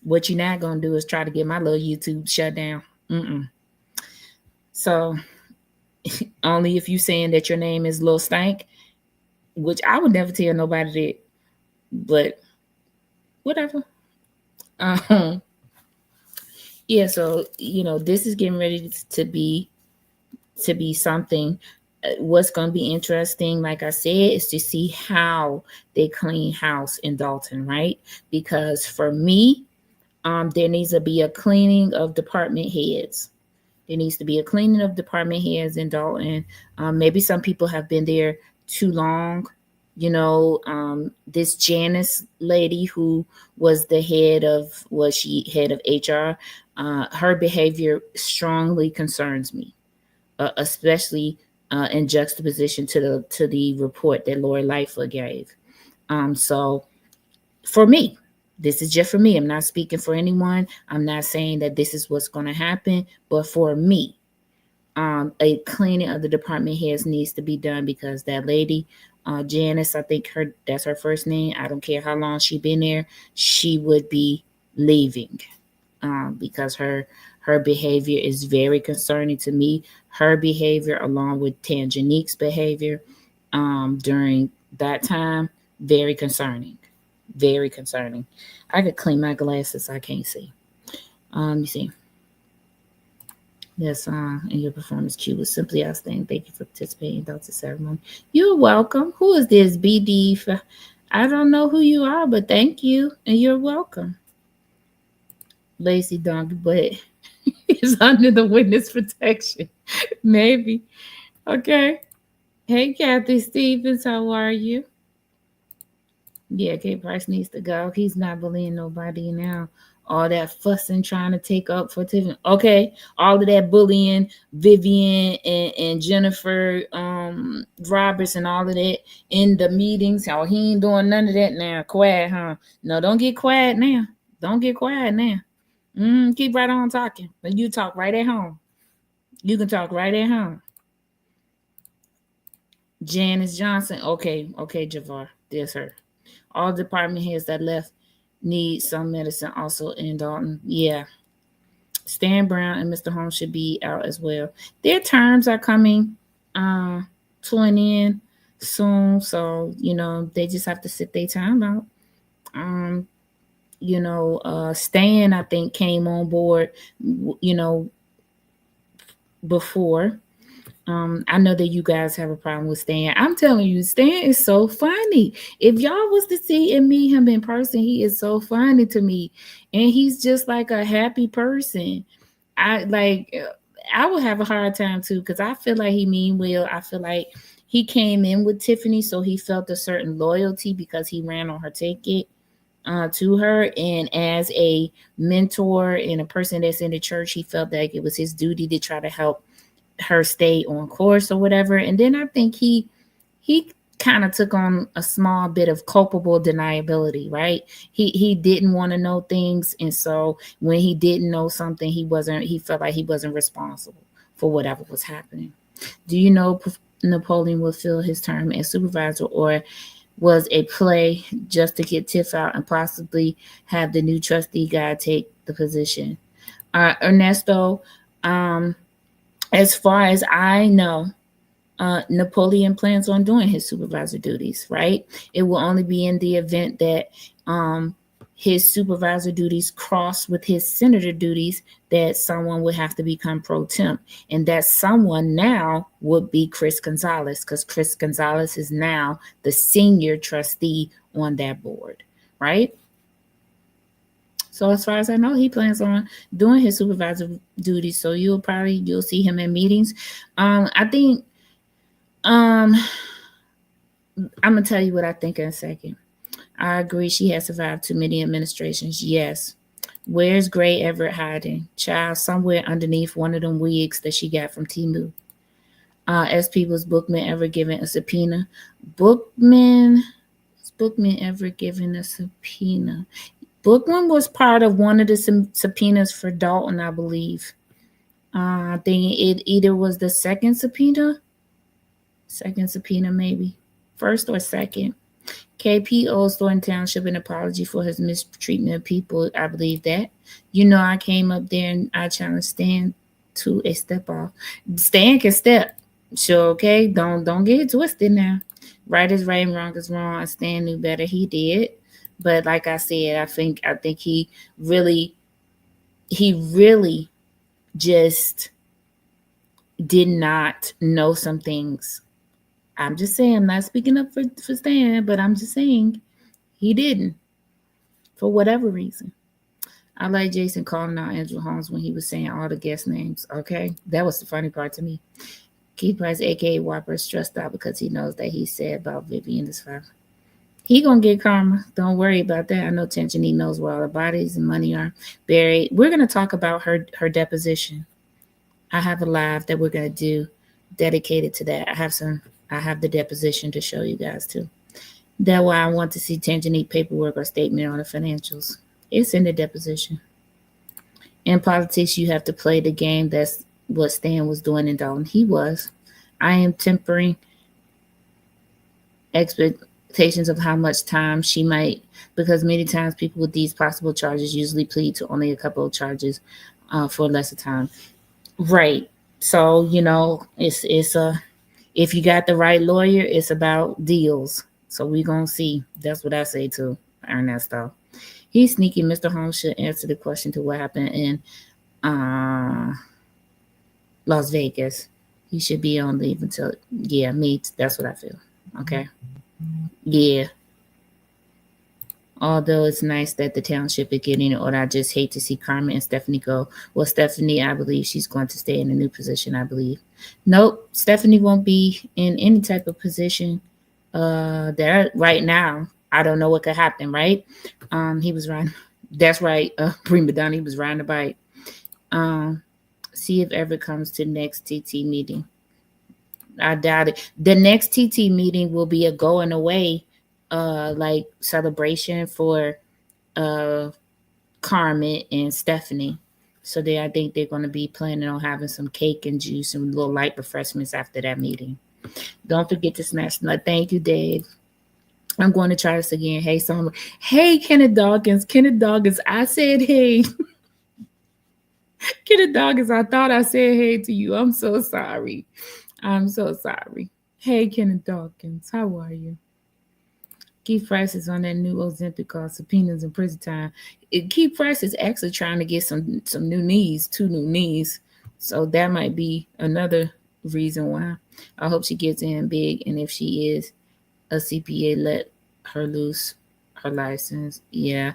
What you're not gonna do is try to get my little YouTube shut down. So only if you saying that your name is Lil Stank, which I would never tell nobody that, but whatever. Um, yeah, so this is getting ready to be something. What's going to be interesting, like I said, is to see how they clean house in Dalton, right? Because for me, there needs to be a cleaning of department heads. There needs to be a cleaning of department heads in Dalton. Maybe some people have been there too long. This Janice lady who was she head of HR? Her behavior strongly concerns me, especially in juxtaposition to the report that Lori Lightfoot gave. So for me, this is just for me. I'm not speaking for anyone. I'm not saying that this is what's going to happen, but for me, a cleaning of the department heads needs to be done because that lady, Janice, I think that's her first name. I don't care how long she been there. She would be leaving because her behavior is very concerning to me. Her behavior, along with Tangenique's behavior during that time, very concerning. Very concerning. I could clean my glasses. I can't see. Let me see. Yes, and your performance cue was simply outstanding. Thank you for participating in the ceremony. You're welcome. Who is this? BD? I don't know who you are, but thank you, and you're welcome. Lazy donkey, but is under the witness protection. Maybe. Okay. Hey, Kathy Stevens, how are you? Yeah, K Price needs to go. He's not bullying nobody now. All that fussing trying to take up for Tiffany. Okay, all of that bullying, Vivian and Jennifer Roberts and all of that in the meetings. Oh, he ain't doing none of that now. Quiet, huh? No, don't get quiet now. Don't get quiet now. Keep right on talking. But you talk right at home. You can talk right at home. Janice Johnson. Okay, Javar. There's her. All department heads that left need some medicine also in Dalton. Yeah. Stan Brown and Mr. Holmes should be out as well. Their terms are coming to an end soon. So, they just have to sit their time out. Stan, I think, came on board, before. I know that you guys have a problem with Stan. I'm telling you, Stan is so funny. If y'all was to see and meet him in person, he is so funny to me. And he's just like a happy person. I would have a hard time too, because I feel like he mean well. I feel like he came in with Tiffany, so he felt a certain loyalty because he ran on her ticket to her. And as a mentor and a person that's in the church, he felt like it was his duty to try to help her stay on course or whatever. And then I think he kind of took on a small bit of culpable deniability, right? He didn't want to know things, and so when he didn't know something, he felt like he wasn't responsible for whatever was happening. Do you know Napoleon will fill his term as supervisor, or was a play just to get Tiff out and possibly have the new trustee guy take the position? Ernesto, as far as I know, Napoleon plans on doing his supervisor duties, right? It will only be in the event that his supervisor duties cross with his senator duties that someone would have to become pro temp. And that someone now would be Chris Gonzalez, because Chris Gonzalez is now the senior trustee on that board, right? So as far as I know, he plans on doing his supervisor duties. So you'll see him in meetings. I think I'm gonna tell you what I think in a second. I agree she has survived too many administrations. Yes. Where's Gray Everett hiding? Child, somewhere underneath one of them wigs that she got from Temu. SP, was Bookman ever given a subpoena? Was Bookman ever given a subpoena? Bookman was part of one of the subpoenas for Dalton, I believe. I think it either was the second subpoena maybe. First or second. KP owes Thornton Township an apology for his mistreatment of people. I believe that. You know, I came up there and I challenged Stan to a step off. Stan can step. Sure, okay. Don't get it twisted now. Right is right and wrong is wrong. Stan knew better. He did. But like I said, I think he really just did not know some things. I'm just saying, I'm not speaking up for Stan, but I'm just saying he didn't for whatever reason. I like Jason calling out Andrew Holmes when he was saying all the guest names. Okay, that was the funny part to me. Keith Price, aka Whopper, is stressed out because he knows that he said about Vivian is fine. He gonna get karma. Don't worry about that. I know Tension. He knows where all the bodies and money are buried. We're gonna talk about her deposition. I have a live that we're gonna do dedicated to that. I have the deposition to show you guys too. That's why I want to see Tangerine paperwork or statement on the financials. It's in the deposition. In politics, you have to play the game. That's what Stan was doing in Dalton. He was. I am tempering expectations of how much time she might, because many times people with these possible charges usually plead to only a couple of charges for lesser time. Right. So, you know, it's if you got the right lawyer, it's about deals. So we gonna see. That's what I say too, Ernesto. He's sneaky. Mr. Holmes should answer the question to what happened in Las Vegas. He should be on leave until, yeah, me. That's what I feel. Okay. Yeah. Although it's nice that the township is getting it, or I just hate to see Carmen and Stephanie go. Well, Stephanie, I believe she's going to stay in a new position, I believe. Nope, Stephanie won't be in any type of position that right now. I don't know what could happen, right? He was riding. That's right, Prima Donna, he was riding a bike. See if ever comes to next TT meeting. I doubt it. The next TT meeting will be a going away like celebration for Carmen and Stephanie. So I think they're going to be planning on having some cake and juice and little light refreshments after that meeting. Don't forget to smash the like. Thank you, Dave. I'm going to try this again. Hey, someone. Hey, Kenneth Dawkins. Kenneth Dawkins. I said hey. Kenneth Dawkins, I thought I said hey to you. I'm so sorry. I'm so sorry. Hey, Kenneth Dawkins. How are you? Keith Price is on that new Ozempic called Subpoenas in Prison Time. Keith Price is actually trying to get some new knees, 2 new knees. So that might be another reason why. I hope she gets in big. And if she is a CPA, let her lose her license. Yeah.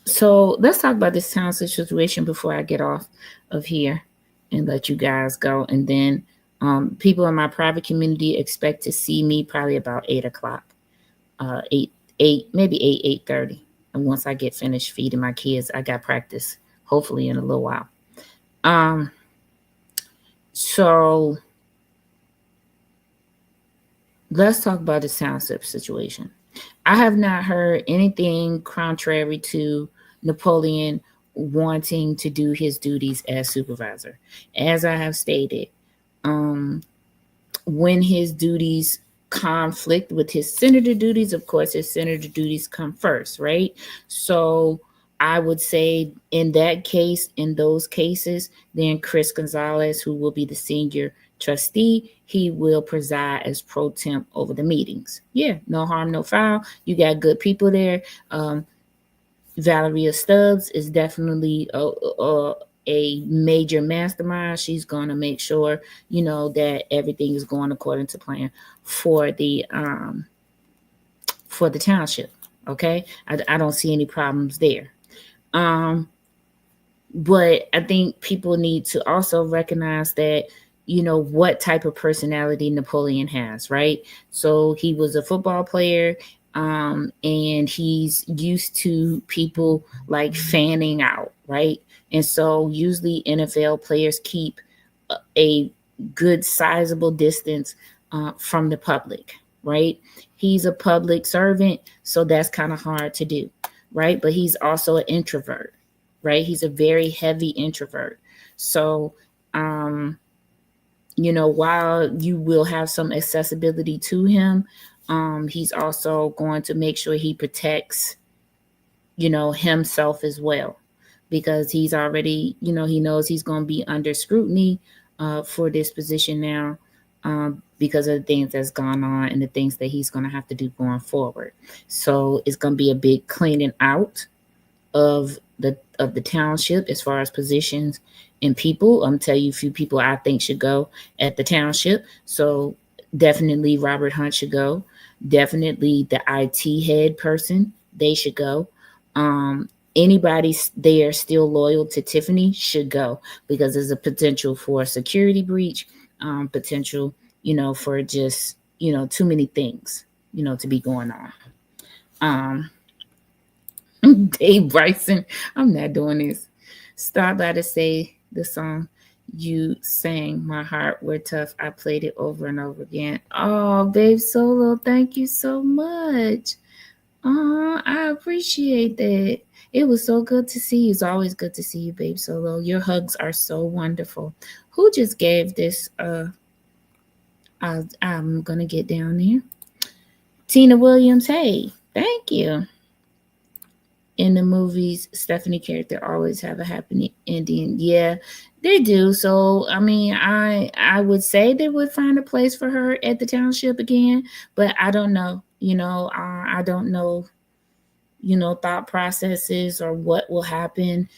So let's talk about this town situation before I get off of here and let you guys go. And then people in my private community expect to see me probably about 8 o'clock, 8, maybe 8:30. And once I get finished feeding my kids, I got practice hopefully in a little while. So let's talk about the township situation. I have not heard anything contrary to Napoleon wanting to do his duties as supervisor. As I have stated, when his duties conflict with his senator duties, of course, his senator duties come first, right? So I would say in that case, in those cases, then Chris Gonzalez, who will be the senior trustee, he will preside as pro temp over the meetings. Yeah, no harm, no foul. You got good people there. Valeria Stubbs is definitely a major mastermind. She's going to make sure, you know, that everything is going according to plan for the township. Okay, I don't see any problems there. But I think people need to also recognize that, you know, what type of personality Napoleon has, right? So he was a football player, and he's used to people like fanning out, right? And so usually NFL players keep a good sizable distance from the public, right? He's a public servant, so that's kind of hard to do, right? But he's also an introvert, right? He's a very heavy introvert. So, you know, while you will have some accessibility to him, He's also going to make sure he protects, himself as well, because he's already, he knows he's going to be under scrutiny for this position now, because of the things that's gone on and the things that he's going to have to do going forward. So it's going to be a big cleaning out of the township as far as positions and people. I'm telling you a few people I think should go at the township. So definitely Robert Hunt should go. Definitely the IT head person, they should go. Anybody there still loyal to Tiffany should go, because there's a potential for a security breach, potential, for just, too many things, to be going on. Dave Bryson, I'm not doing this. Start by to say the song you sang, My Heart Were Tough. I played it over and over again. Oh, Babe Solo, thank you so much. Oh, I appreciate that. It was so good to see you. It's always good to see you, Babe Solo. Your hugs are so wonderful. Who just gave this? I'm going to get down there. Tina Williams, hey, thank you. In the movies, Stephanie character always have a happy ending. Yeah, they do. So, I mean, I would say they would find a place for her at the township again, but I don't know. I don't know, thought processes or what will happen.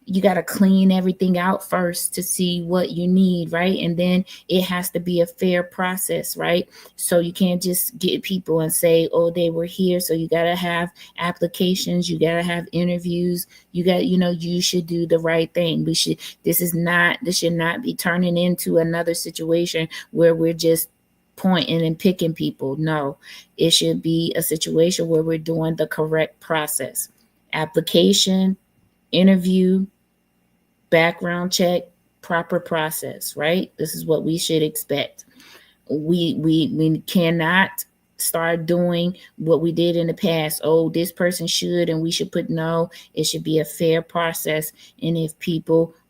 You got to clean everything out first to see what you need, right? And then it has to be a fair process, right? So you can't just get people and say, oh, they were here. So you got to have applications. You got to have interviews. You got, you should do the right thing. This should not be turning into another situation where we're just pointing and picking people. No, it should be a situation where we're doing the correct process. Application, interview, background check, proper process, right? This is what we should expect. We cannot start doing what we did in the past. Oh, this person should, and we should put no. It should be a fair process. And if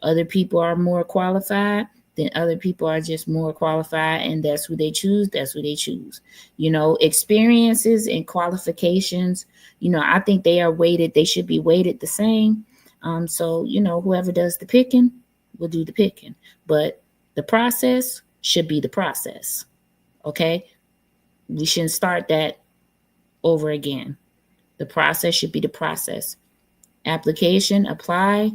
other people are more qualified, then other people are just more qualified, and that's who they choose. That's who they choose. Experiences and qualifications, I think they are weighted. They should be weighted the same. So, whoever does the picking will do the picking, but the process should be the process. Okay. We shouldn't start that over again. The process should be the process. Application, apply,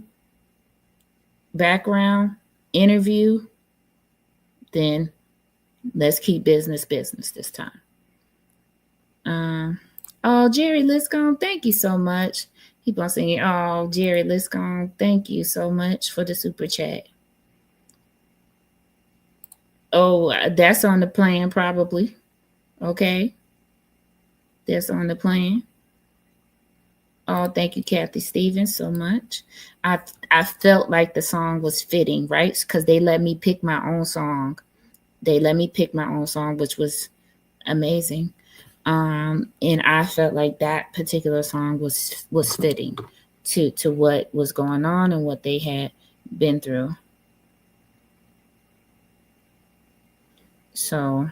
background, interview, then let's keep business this time. Oh, Jerry Liscombe, thank you so much. Keep on singing. Oh, Jerry Liscombe, thank you so much for the super chat. Oh, that's on the plan, probably. Okay. That's on the plan. Oh, thank you, Kathy Stevens, so much. I felt like the song was fitting, right? Because they let me pick my own song. Which was amazing. And I felt like that particular song was fitting to what was going on and what they had been through. So,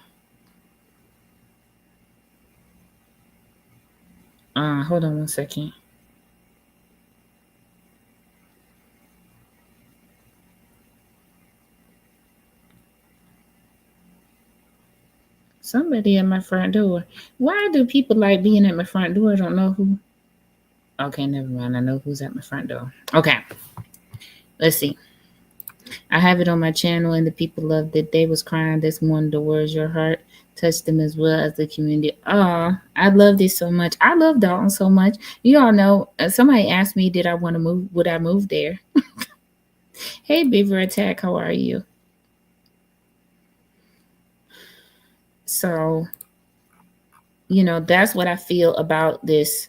hold on one second. Somebody at my front door. Why do people like being at my front door? I don't know who. Okay, never mind. I know who's at my front door. Okay. Let's see. I have it on my channel, and the people loved it. They was crying this morning. The words your heart touched them as well as the community. Oh, I love this so much. I love Dalton so much. You all know, somebody asked me, did I want to move? Would I move there? Hey, Beaver Attack, how are you? So, that's what I feel about this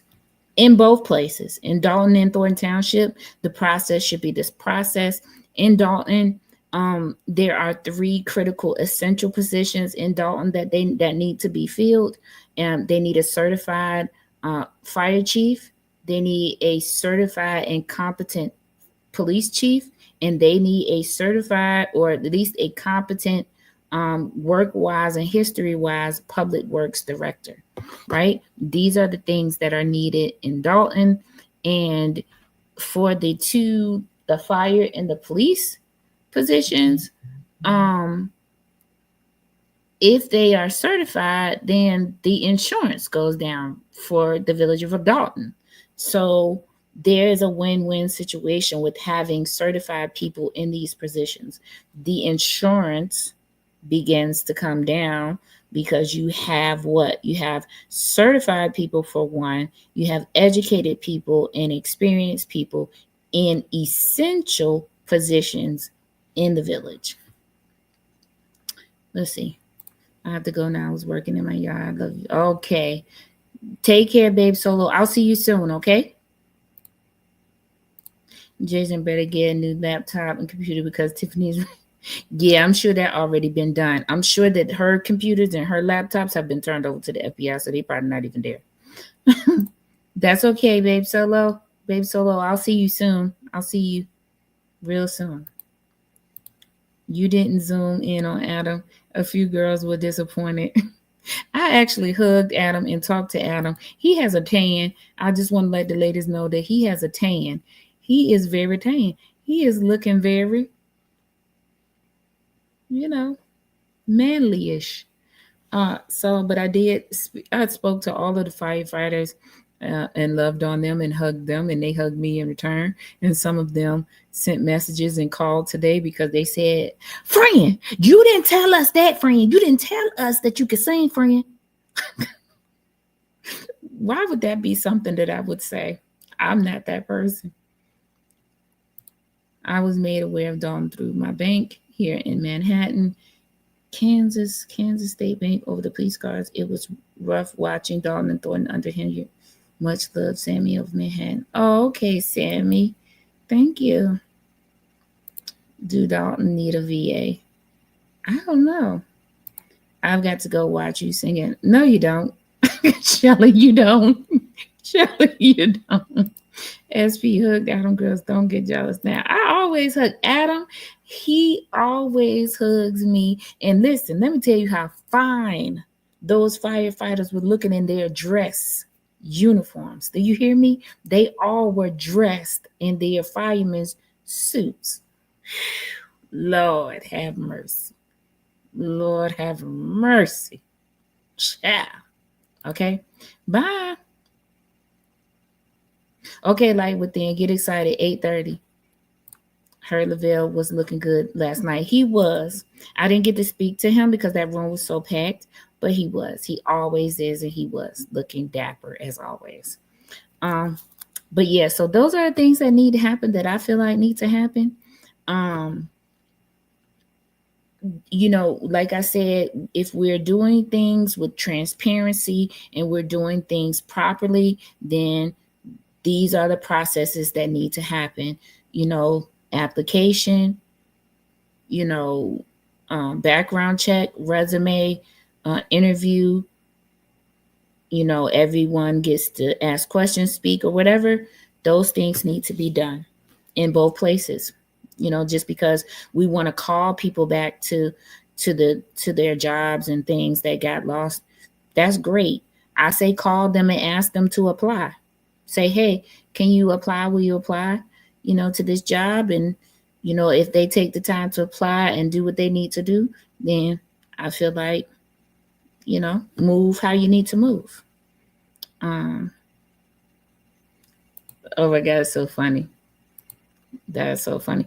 in both places. In Dalton and Thornton Township, the process should be this process. In Dalton, there are 3 critical essential positions in Dalton that need to be filled. And they need a certified fire chief. They need a certified and competent police chief. And they need a certified or at least a competent work-wise and history-wise, public works director, right? These are the things that are needed in Dalton. And for the fire and the police positions, if they are certified, then the insurance goes down for the village of Dalton. So there is a win-win situation with having certified people in these positions. The insurance begins to come down because you have what? You have certified people for one, you have educated people and experienced people in essential positions in the village. Let's see. I have to go now. I was working in my yard. I love you. Okay. Take care, babe Solo. I'll see you soon, okay? Jason better get a new laptop and computer because Tiffany's... Yeah, I'm sure that already been done. I'm sure that her computers and her laptops have been turned over to the FBI, so they probably not even there. That's okay, babe Solo. Babe Solo, I'll see you soon. I'll see you real soon. You didn't zoom in on Adam. A few girls were disappointed. I actually hugged Adam and talked to Adam. He has a tan. I just want to let the ladies know that he has a tan. He is very tan. He is looking very, manly-ish. But I spoke to all of the firefighters and loved on them and hugged them, and they hugged me in return. And some of them sent messages and called today because they said, "Friend, you didn't tell us that, friend. You didn't tell us that you could sing, friend." Why would that be something that I would say? I'm not that person. I was made aware of Dalton through my bank here in Manhattan, Kansas State Bank, over the police cars. It was rough watching Dalton and Thornton under him. Much love, Sammy of Manhattan. Oh, okay, Sammy. Thank you. Do Dalton need a VA? I don't know. I've got to go watch you sing it. No, you don't. Shelly, you don't. Shelly, you don't. SP hugged Adam. Girls, don't get jealous now. I always hug Adam. He always hugs me. And listen, let me tell you how fine those firefighters were looking in their dress uniforms. Do you hear me? They all were dressed in their firemen's suits. Lord have mercy. Lord have mercy. Ciao. Okay. Bye. Okay, Light Within, get excited. 8:30. Heard Lavelle was looking good last night. He was. I didn't get to speak to him because that room was so packed, but he was. He always is, and he was looking dapper as always. But yeah, so those are the things that need to happen that I feel like need to happen. Like I said, if we're doing things with transparency and we're doing things properly, then these are the processes that need to happen. Application, background check, resume, interview, everyone gets to ask questions, speak, or whatever. Those things need to be done in both places. Just because we want to call people back to their jobs and things that got lost, that's great. I say call them and ask them to apply. Say, hey, can you apply? Will you apply, to this job? And, if they take the time to apply and do what they need to do, then I feel like, move how you need to move. Oh my God, it's so funny. That's so funny.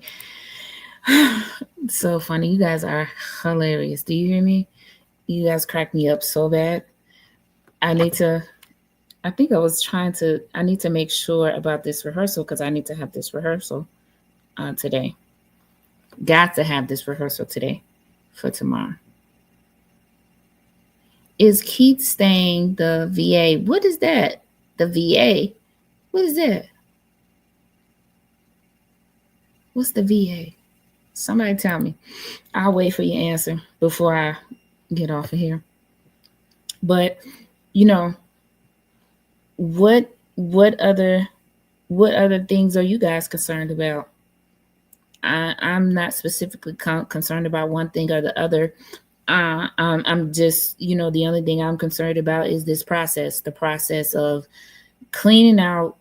So funny. You guys are hilarious. Do you hear me? You guys crack me up so bad. I need to make sure about this rehearsal because I need to have this rehearsal today. Got to have this rehearsal today for tomorrow. Is Keith staying the VA? What is that? The VA? What is that? What's the VA? Somebody tell me. I'll wait for your answer before I get off of here. But, what other things are you guys concerned about? I'm not specifically concerned about one thing or the other, I'm just, the only thing I'm concerned about is this process, the process of cleaning out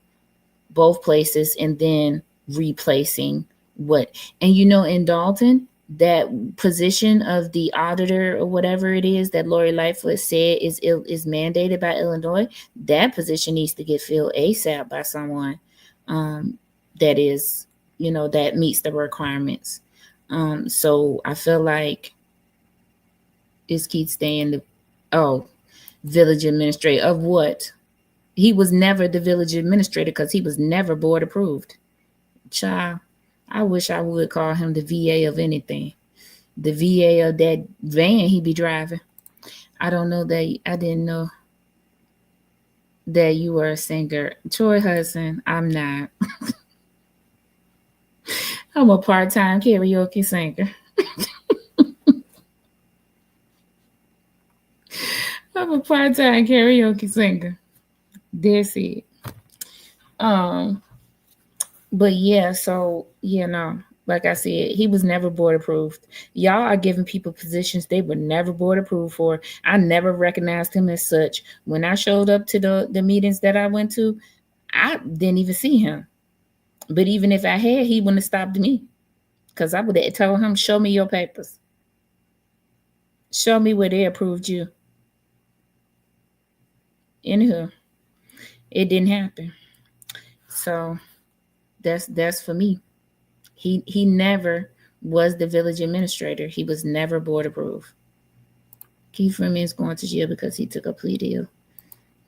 both places and then replacing what. And in Dalton, that position of the auditor or whatever it is that Lori Lightfoot said is mandated by Illinois, that position needs to get filled ASAP by someone that is, that meets the requirements. So I feel like is Keith staying village administrator of what? He was never the village administrator because he was never board approved. Child, I wish I would call him the VA of anything. The VA of that van he be driving. I don't know that. I didn't know that you were a singer. Troy Hudson, I'm not. I'm a part-time karaoke singer. I'm a part-time karaoke singer. That's it. But yeah, so like I said, he was never board approved. Y'all are giving people positions they were never board approved for. I never recognized him as such. When I showed up to the meetings that I went to, I didn't even see him. But even if I had, he wouldn't have stopped me. Because I would have told him, show me your papers. Show me where they approved you. Anywho, it didn't happen. So that's for me. He never was the village administrator. He was never board approved. Keith Freeman is going to jail because he took a plea deal.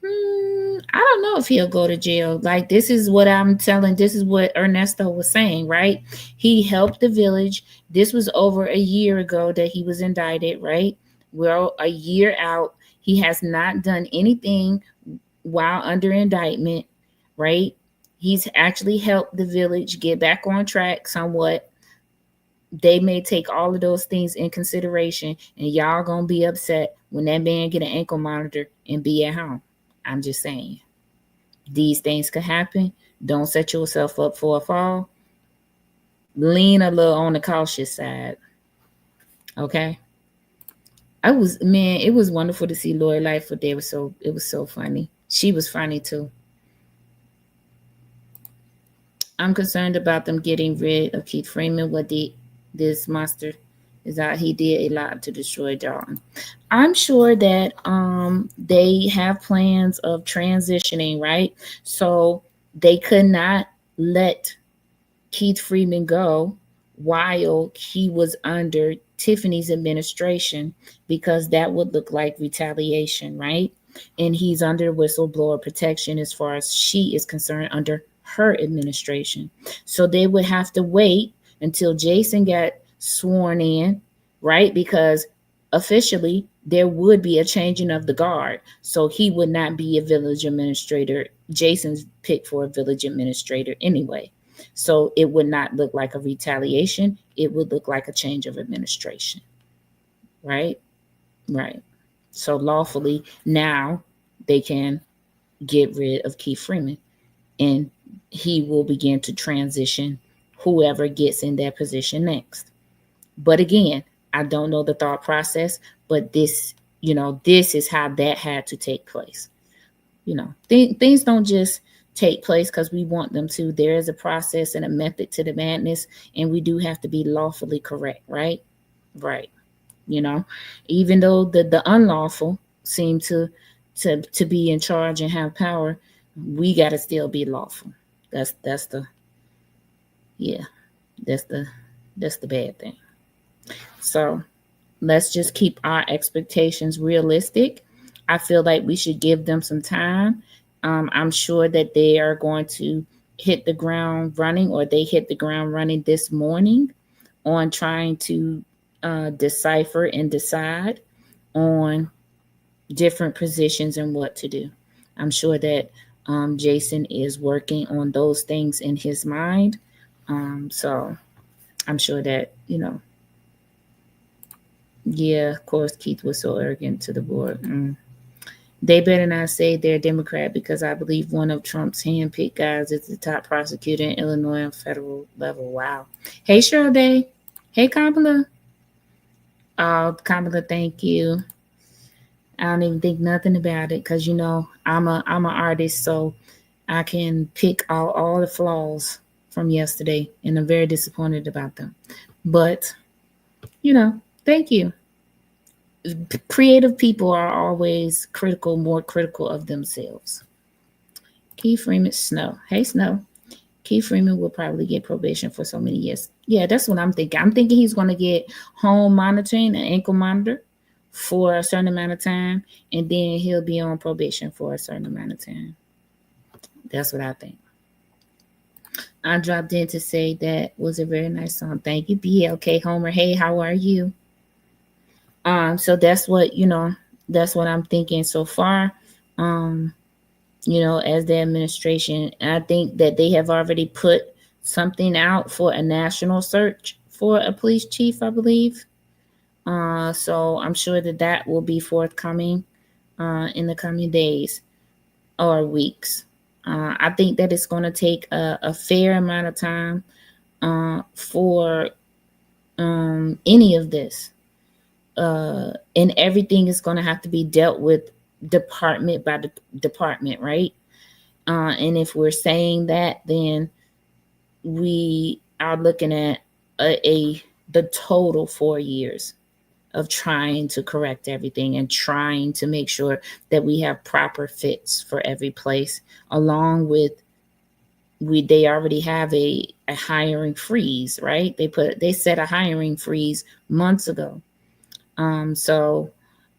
I don't know if he'll go to jail. Like, this is what I'm telling. This is what Ernesto was saying, right? He helped the village. This was over a year ago that he was indicted, right? We're a year out. He has not done anything while under indictment, right? He's actually helped the village get back on track somewhat. They may take all of those things in consideration, and y'all gonna be upset when that man get an ankle monitor and be at home. I'm just saying. These things could happen. Don't set yourself up for a fall. Lean a little on the cautious side. Okay? It was wonderful to see Lori Lightfoot there. It was so funny. She was funny too. I'm concerned about them getting rid of Keith Freeman. This monster is out. He did a lot to destroy Dalton. I'm sure that they have plans of transitioning, right? So they could not let Keith Freeman go while he was under Tiffany's administration, because that would look like retaliation, right? And he's under whistleblower protection as far as she is concerned under her administration. So they would have to wait until Jason got sworn in, right? Because officially there would be a changing of the guard. So he would not be a village administrator. Jason's picked for a village administrator anyway. So it would not look like a retaliation. It would look like a change of administration. Right? Right. So lawfully now they can get rid of Keith Freeman, and he will begin to transition whoever gets in that position next. But again, I don't know the thought process, but this is how that had to take place. Things don't just take place because we want them to. There is a process and a method to the madness, and we do have to be lawfully correct, right? Right. Even though the unlawful seem to be in charge and have power, we got to still be lawful. That's the bad thing. So let's just keep our expectations realistic. I feel like we should give them some time. I'm sure that they are going to hit the ground running, or they hit the ground running this morning on trying to decipher and decide on different positions and what to do. I'm sure that Jason is working on those things in his mind. So I'm sure that, of course, Keith was so arrogant to the board. They better not say they're Democrat, because I believe one of Trump's handpicked guys is the top prosecutor in Illinois on federal level. Wow. Hey, Cheryl Day. Hey, Kamala. Oh, Kamala, thank you. I don't even think nothing about it because I'm an artist, so I can pick out all the flaws from yesterday, and I'm very disappointed about them. But you know, thank you. Creative people are always critical, more critical of themselves. Keith Freeman, Snow. Hey, Snow. Keith Freeman will probably get probation for so many years. Yeah, that's what I'm thinking. I'm thinking he's going to get home monitoring, an ankle monitor for a certain amount of time, and then he'll be on probation for a certain amount of time. That's what I think. I dropped in to say that was a very nice song. Thank you, BLK Homer. Hey, how are you? So that's what I'm thinking so far. Um, as the administration. And I think that they have already put something out for a national search for a police chief, I believe. So I'm sure that that will be forthcoming in the coming days or weeks. I think that it's going to take a fair amount of time for any of this. And everything is going to have to be dealt with department by department, right? And if we're saying that, then we are looking at the total 4 years of trying to correct everything and trying to make sure that we have proper fits for every place, along with they already have a hiring freeze, right? They set a hiring freeze months ago. So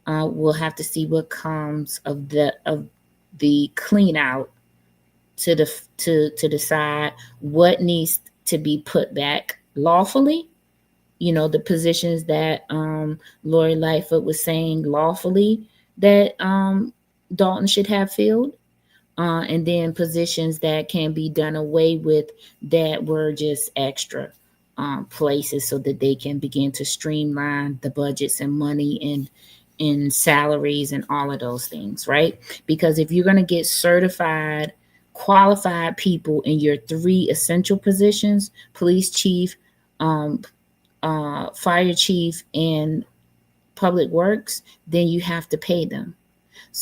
we'll have to see what comes of the clean out to decide what needs to be put back lawfully. The positions that Lori Lightfoot was saying lawfully that Dalton should have filled, and then positions that can be done away with that were just extra places so that they can begin to streamline the budgets and money and in salaries and all of those things, right? Because if you're going to get certified qualified people in your three essential positions, police chief, fire chief, and public works, then you have to pay them.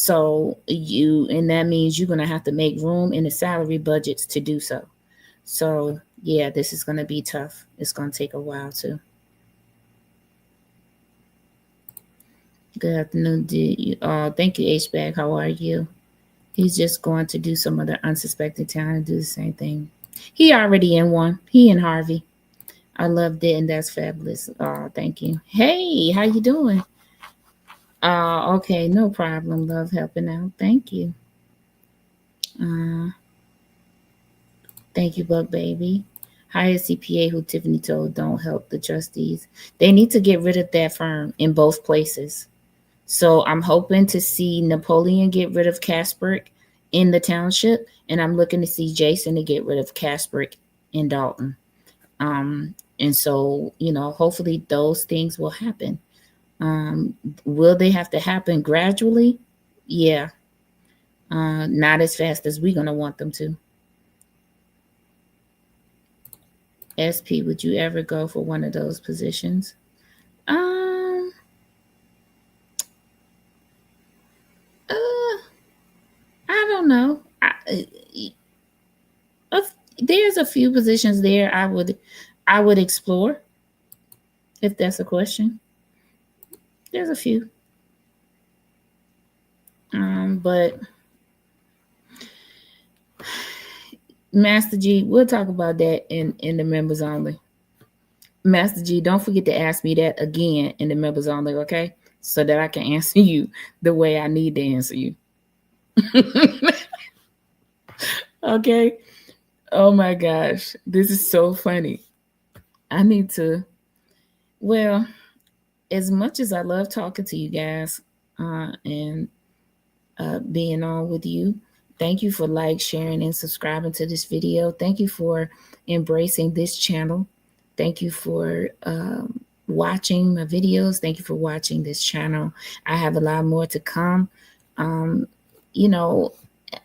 And that means you're going to have to make room in the salary budgets to do so. So yeah, this is going to be tough. It's going to take a while too. Good afternoon. Thank you, H-Bag. How are you? He's just going to do some other unsuspecting town and do the same thing. He already in one. He and Harvey. I loved it, and that's fabulous. Thank you. Hey, how you doing? Okay, no problem. Love helping out. Thank you. Thank you, Bug Baby. Hire CPA who Tiffany told don't help the trustees. They need to get rid of that firm in both places. So I'm hoping to see Napoleon get rid of Casperk in the township, and I'm looking to see Jason to get rid of Casperk in Dalton. And so, hopefully those things will happen. Will they have to happen gradually? Yeah. Not as fast as we're going to want them to. SP, would you ever go for one of those positions? I don't know. There's a few positions there I would explore, if that's a question. There's a few. But Master G, we'll talk about that in the members only. Master G, don't forget to ask me that again in the members only, okay? So that I can answer you the way I need to answer you. Okay? Oh my gosh. This is so funny. I need to, well, as much as I love talking to you guys and being on with you, thank you for sharing, and subscribing to this video. Thank you for embracing this channel. Thank you for watching my videos. Thank you for watching this channel. I have a lot more to come.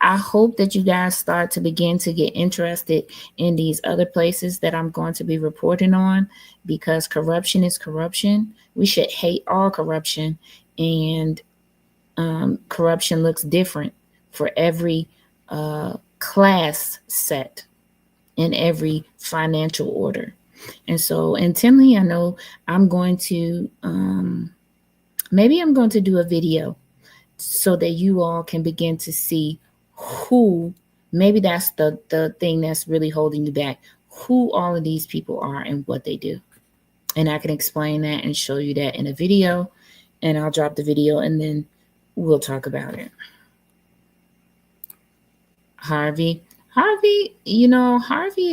I hope that you guys start to begin to get interested in these other places that I'm going to be reporting on, because corruption is corruption. We should hate all corruption, and corruption looks different for every class set in every financial order. And so, intently, I know I'm going to, maybe I'm going to do a video so that you all can begin to see who, maybe that's the thing that's really holding you back, who all of these people are and what they do. And I can explain that and show you that in a video, and I'll drop the video and then we'll talk about it. Harvey. Harvey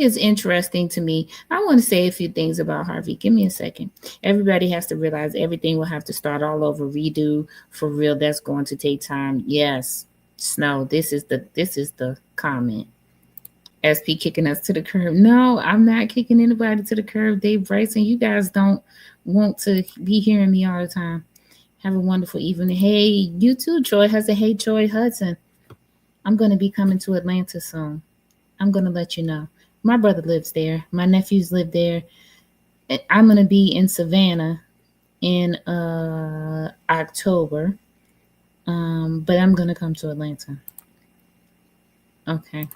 is interesting to me. I want to say a few things about Harvey. Give me a second. Everybody has to realize everything will have to start all over, redo for real. That's going to take time. Yes. Snow, this is the comment. SP kicking us to the curb. No, I'm not kicking anybody to the curb. Dave Bryson, you guys don't want to be hearing me all the time. Have a wonderful evening. Hey, you too, Troy Hudson. Hey, Troy Hudson. I'm going to be coming to Atlanta soon. I'm going to let you know. My brother lives there. My nephews live there. I'm going to be in Savannah in October. But I'm going to come to Atlanta. Okay.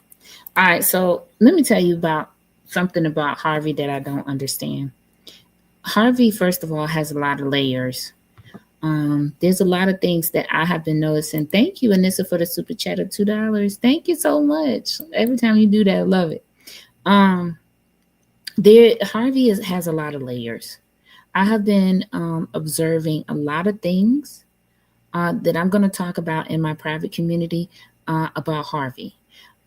All right. So let me tell you about something about Harvey that I don't understand. Harvey, first of all, has a lot of layers. There's a lot of things that I have been noticing. Thank you, Anissa, for the super chat of $2. Thank you so much. Every time you do that, I love it. Harvey has a lot of layers. I have been observing a lot of things that I'm going to talk about in my private community about Harvey.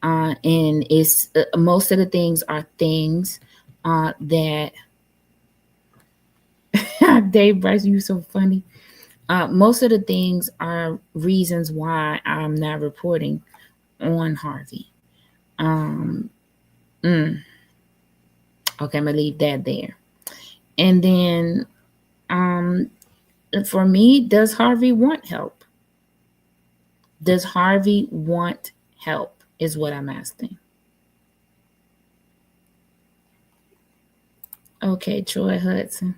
And it's most of the things are things that Dave Bryce, you're so funny. Most of the things are reasons why I'm not reporting on Harvey. Okay, I'm gonna leave that there. And then for me, does Harvey want help? Does Harvey want help is what I'm asking. Okay, Troy Hudson.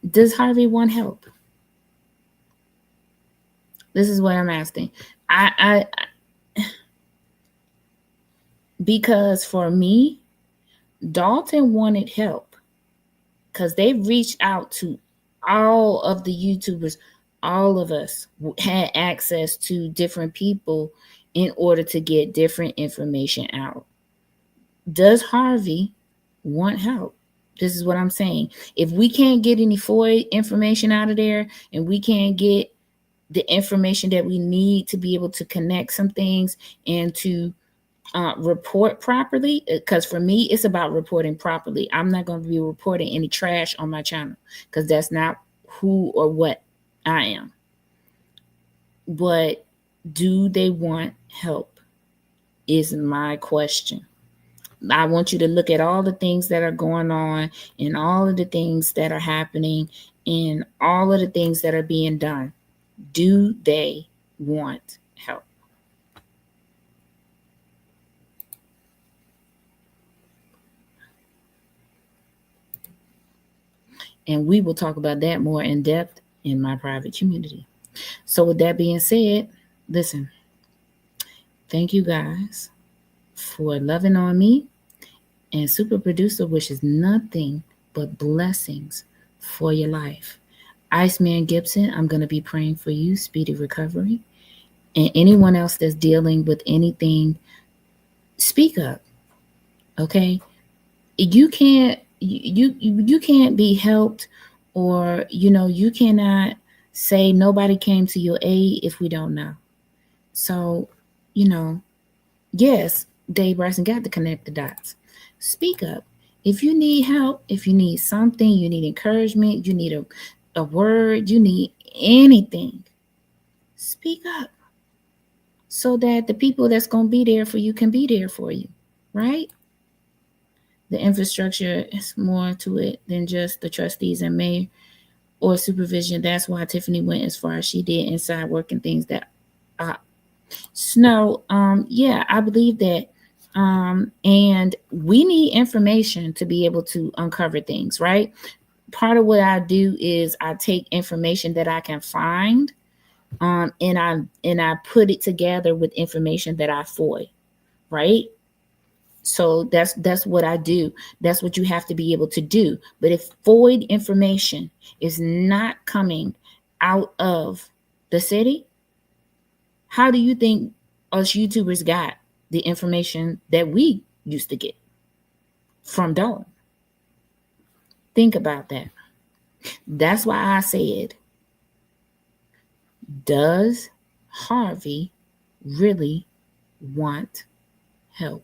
Does Harvey want help? This is what I'm asking. I because for me, Dalton wanted help because they reached out to all of the YouTubers. All of us had access to different people in order to get different information out. Does Harvey want help? This is what I'm saying. If we can't get any FOIA information out of there and we can't get the information that we need to be able to connect some things and to report properly, because for me, it's about reporting properly. I'm not going to be reporting any trash on my channel because that's not who or what I am. But do they want help is my question. I want you to look at all the things that are going on and all of the things that are happening and all of the things that are being done. Do they want help? And we will talk about that more in depth in my private community. So with that being said, listen, thank you guys for loving on me. And Super Producer wishes nothing but blessings for your life. Iceman Gibson, I'm going to be praying for you, speedy recovery. And anyone else that's dealing with anything, speak up. Okay? You can't be helped, or you cannot say nobody came to your aid if we don't know. So, yes, Dave Bryson got to connect the dots. Speak up. If you need help, if you need something, you need encouragement, you need a word, you need anything, speak up so that the people that's going to be there for you can be there for you, right? The infrastructure is more to it than just the trustees and mayor or supervision. That's why Tiffany went as far as she did inside working things that Snow, yeah, I believe that. And we need information to be able to uncover things, right? Part of what I do is I take information that I can find, and I put it together with information that I FOI, right? So that's what I do. That's what you have to be able to do. But if void information is not coming out of the city, how do you think us YouTubers got the information that we used to get from Dalton? Think about that. That's why I said, does Harvey really want help?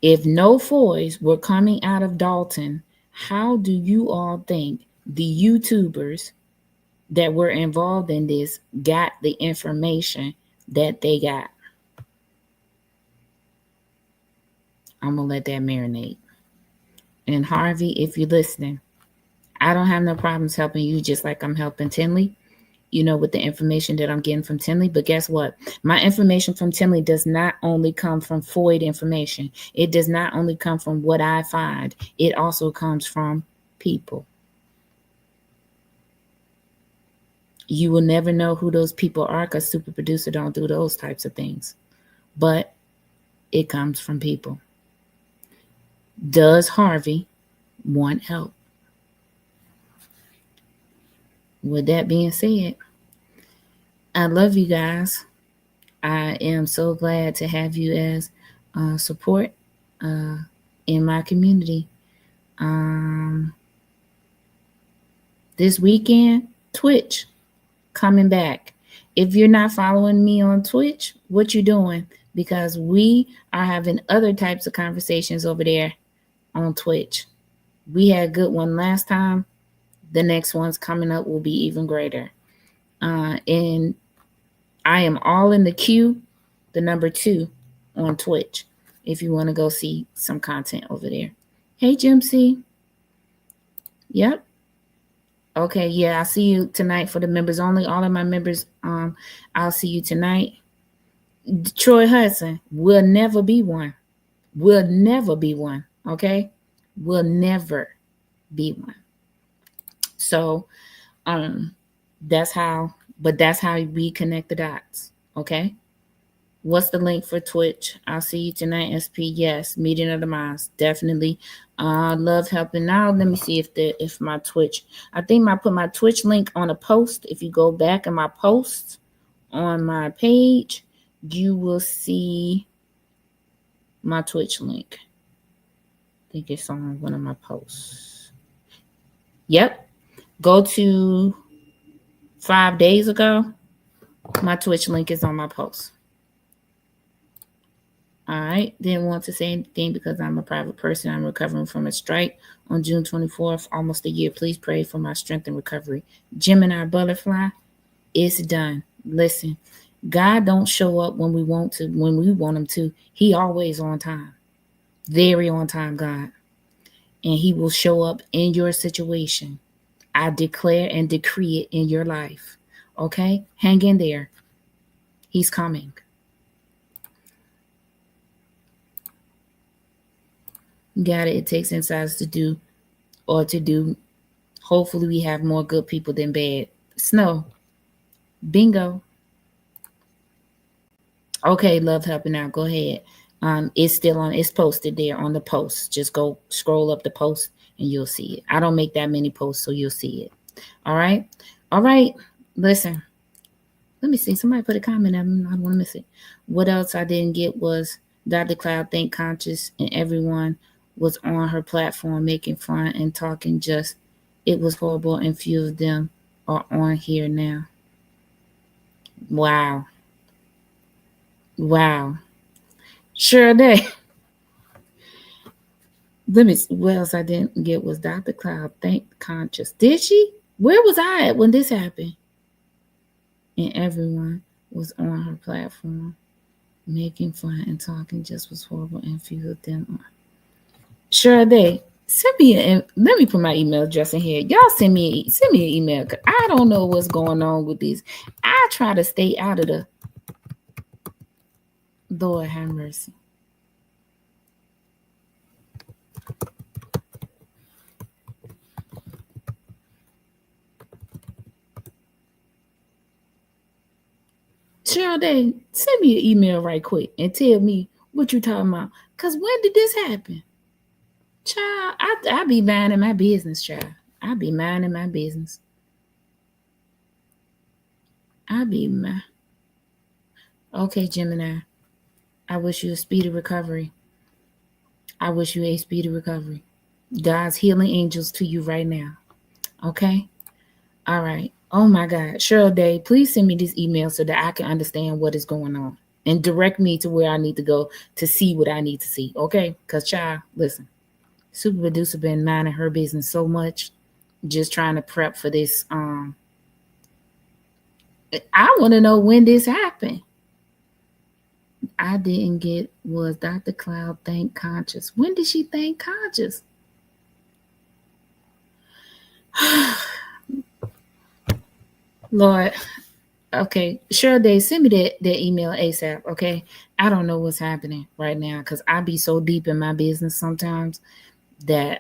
If no foys were coming out of Dalton, how do you all think the YouTubers that were involved in this got the information that they got? I'm going to let that marinate. And Harvey, if you're listening, I don't have no problems helping you, just like I'm helping Tinley, with the information that I'm getting from Tinley. But guess what? My information from Tinley does not only come from FOID information. It does not only come from what I find. It also comes from people. You will never know who those people are because Super Producer don't do those types of things. But it comes from people. Does Harvey want help? With that being said, I love you guys. I am so glad to have you as support in my community. This weekend, Twitch coming back. If you're not following me on Twitch, what you doing? Because we are having other types of conversations over there on Twitch. We had a good one last time. The next one's coming up will be even greater. And I am all in the queue, the number 2 on Twitch, if you want to go see some content over there. Hey, Jim C. Yep. Okay, yeah, I'll see you tonight for the members only. All of my members, I'll see you tonight. Troy Hudson will never be one. Will never be one, okay? Will never be one. So, that's how we connect the dots, okay? What's the link for Twitch? I'll see you tonight, SP. Yes, meeting of the minds, definitely. Love helping out. Let me see if my Twitch. I think I put my Twitch link on a post. If you go back in my posts on my page, you will see my Twitch link. I think it's on one of my posts. Yep. Go to 5 days ago. My Twitch link is on my post. All right. Didn't want to say anything because I'm a private person. I'm recovering from a strike on June 24th, almost a year. Please pray for my strength and recovery. Gemini Butterfly, it's done. Listen, God don't show up when we want him to. He always on time. Very on time, God. And he will show up in your situation. I declare and decree it in your life. Okay? Hang in there. He's coming. Got it. It takes insiders to do. Hopefully we have more good people than bad. Snow. Bingo. Okay, love helping out. Go ahead. It's still on. It's posted there on the post. Just go scroll up the post and you'll see it. I don't make that many posts, so you'll see it. All right. Listen. Let me see. Somebody put a comment. I don't want to miss it. What else I didn't get was Dr. Cloud Think Conscious and everyone was on her platform making fun and talking just. It was horrible and few of them are on here now. Wow. Sure they. Let me see. What else I didn't get was Dr. Cloud Think Conscious. Did she? Where was I at when this happened? And everyone was on her platform making fun and talking just was horrible and few of them are. Sure they. Let me put my email address in here. Y'all send me an email. Cause I don't know what's going on with this. I try to stay out of the Lord have mercy. Cheryl Day, send me an email right quick and tell me what you talking about. Cause when did this happen? Child, I be minding my business, child. I be minding my business. Okay, Gemini. I wish you a speedy recovery. I wish you a speedy recovery. God's healing angels to you right now. Okay? All right. Oh my God. Cheryl Day, please send me this email so that I can understand what is going on and direct me to where I need to go to see what I need to see. Okay? Because, child, listen. Super producer been minding her business so much, just trying to prep for this. I want to know when this happened. I didn't get, was Dr. Cloud thank conscious? When did she thank conscious? Lord, okay, sure, they send me that email ASAP, okay? I don't know what's happening right now because I be so deep in my business sometimes that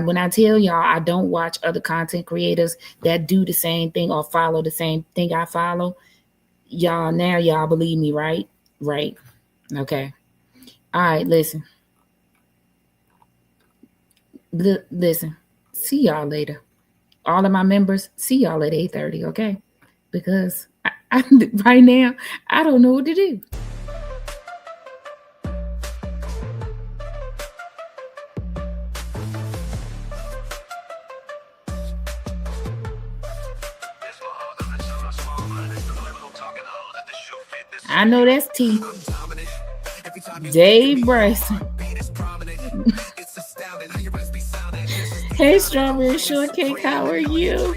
when I tell y'all I don't watch other content creators that do the same thing or follow the same thing I follow, y'all believe me, right? Right. Okay. All right, listen. Listen. See y'all later. All of my members, see y'all at 8:30, okay? Because I right now, I don't know what to do. I know that's T. Dave Bryson. Hey, Strawberry Shortcake, how are you?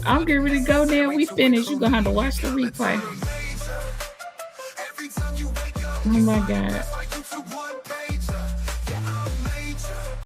I'm getting ready to go now. We finished. You're going to have to watch the replay. Oh, my God.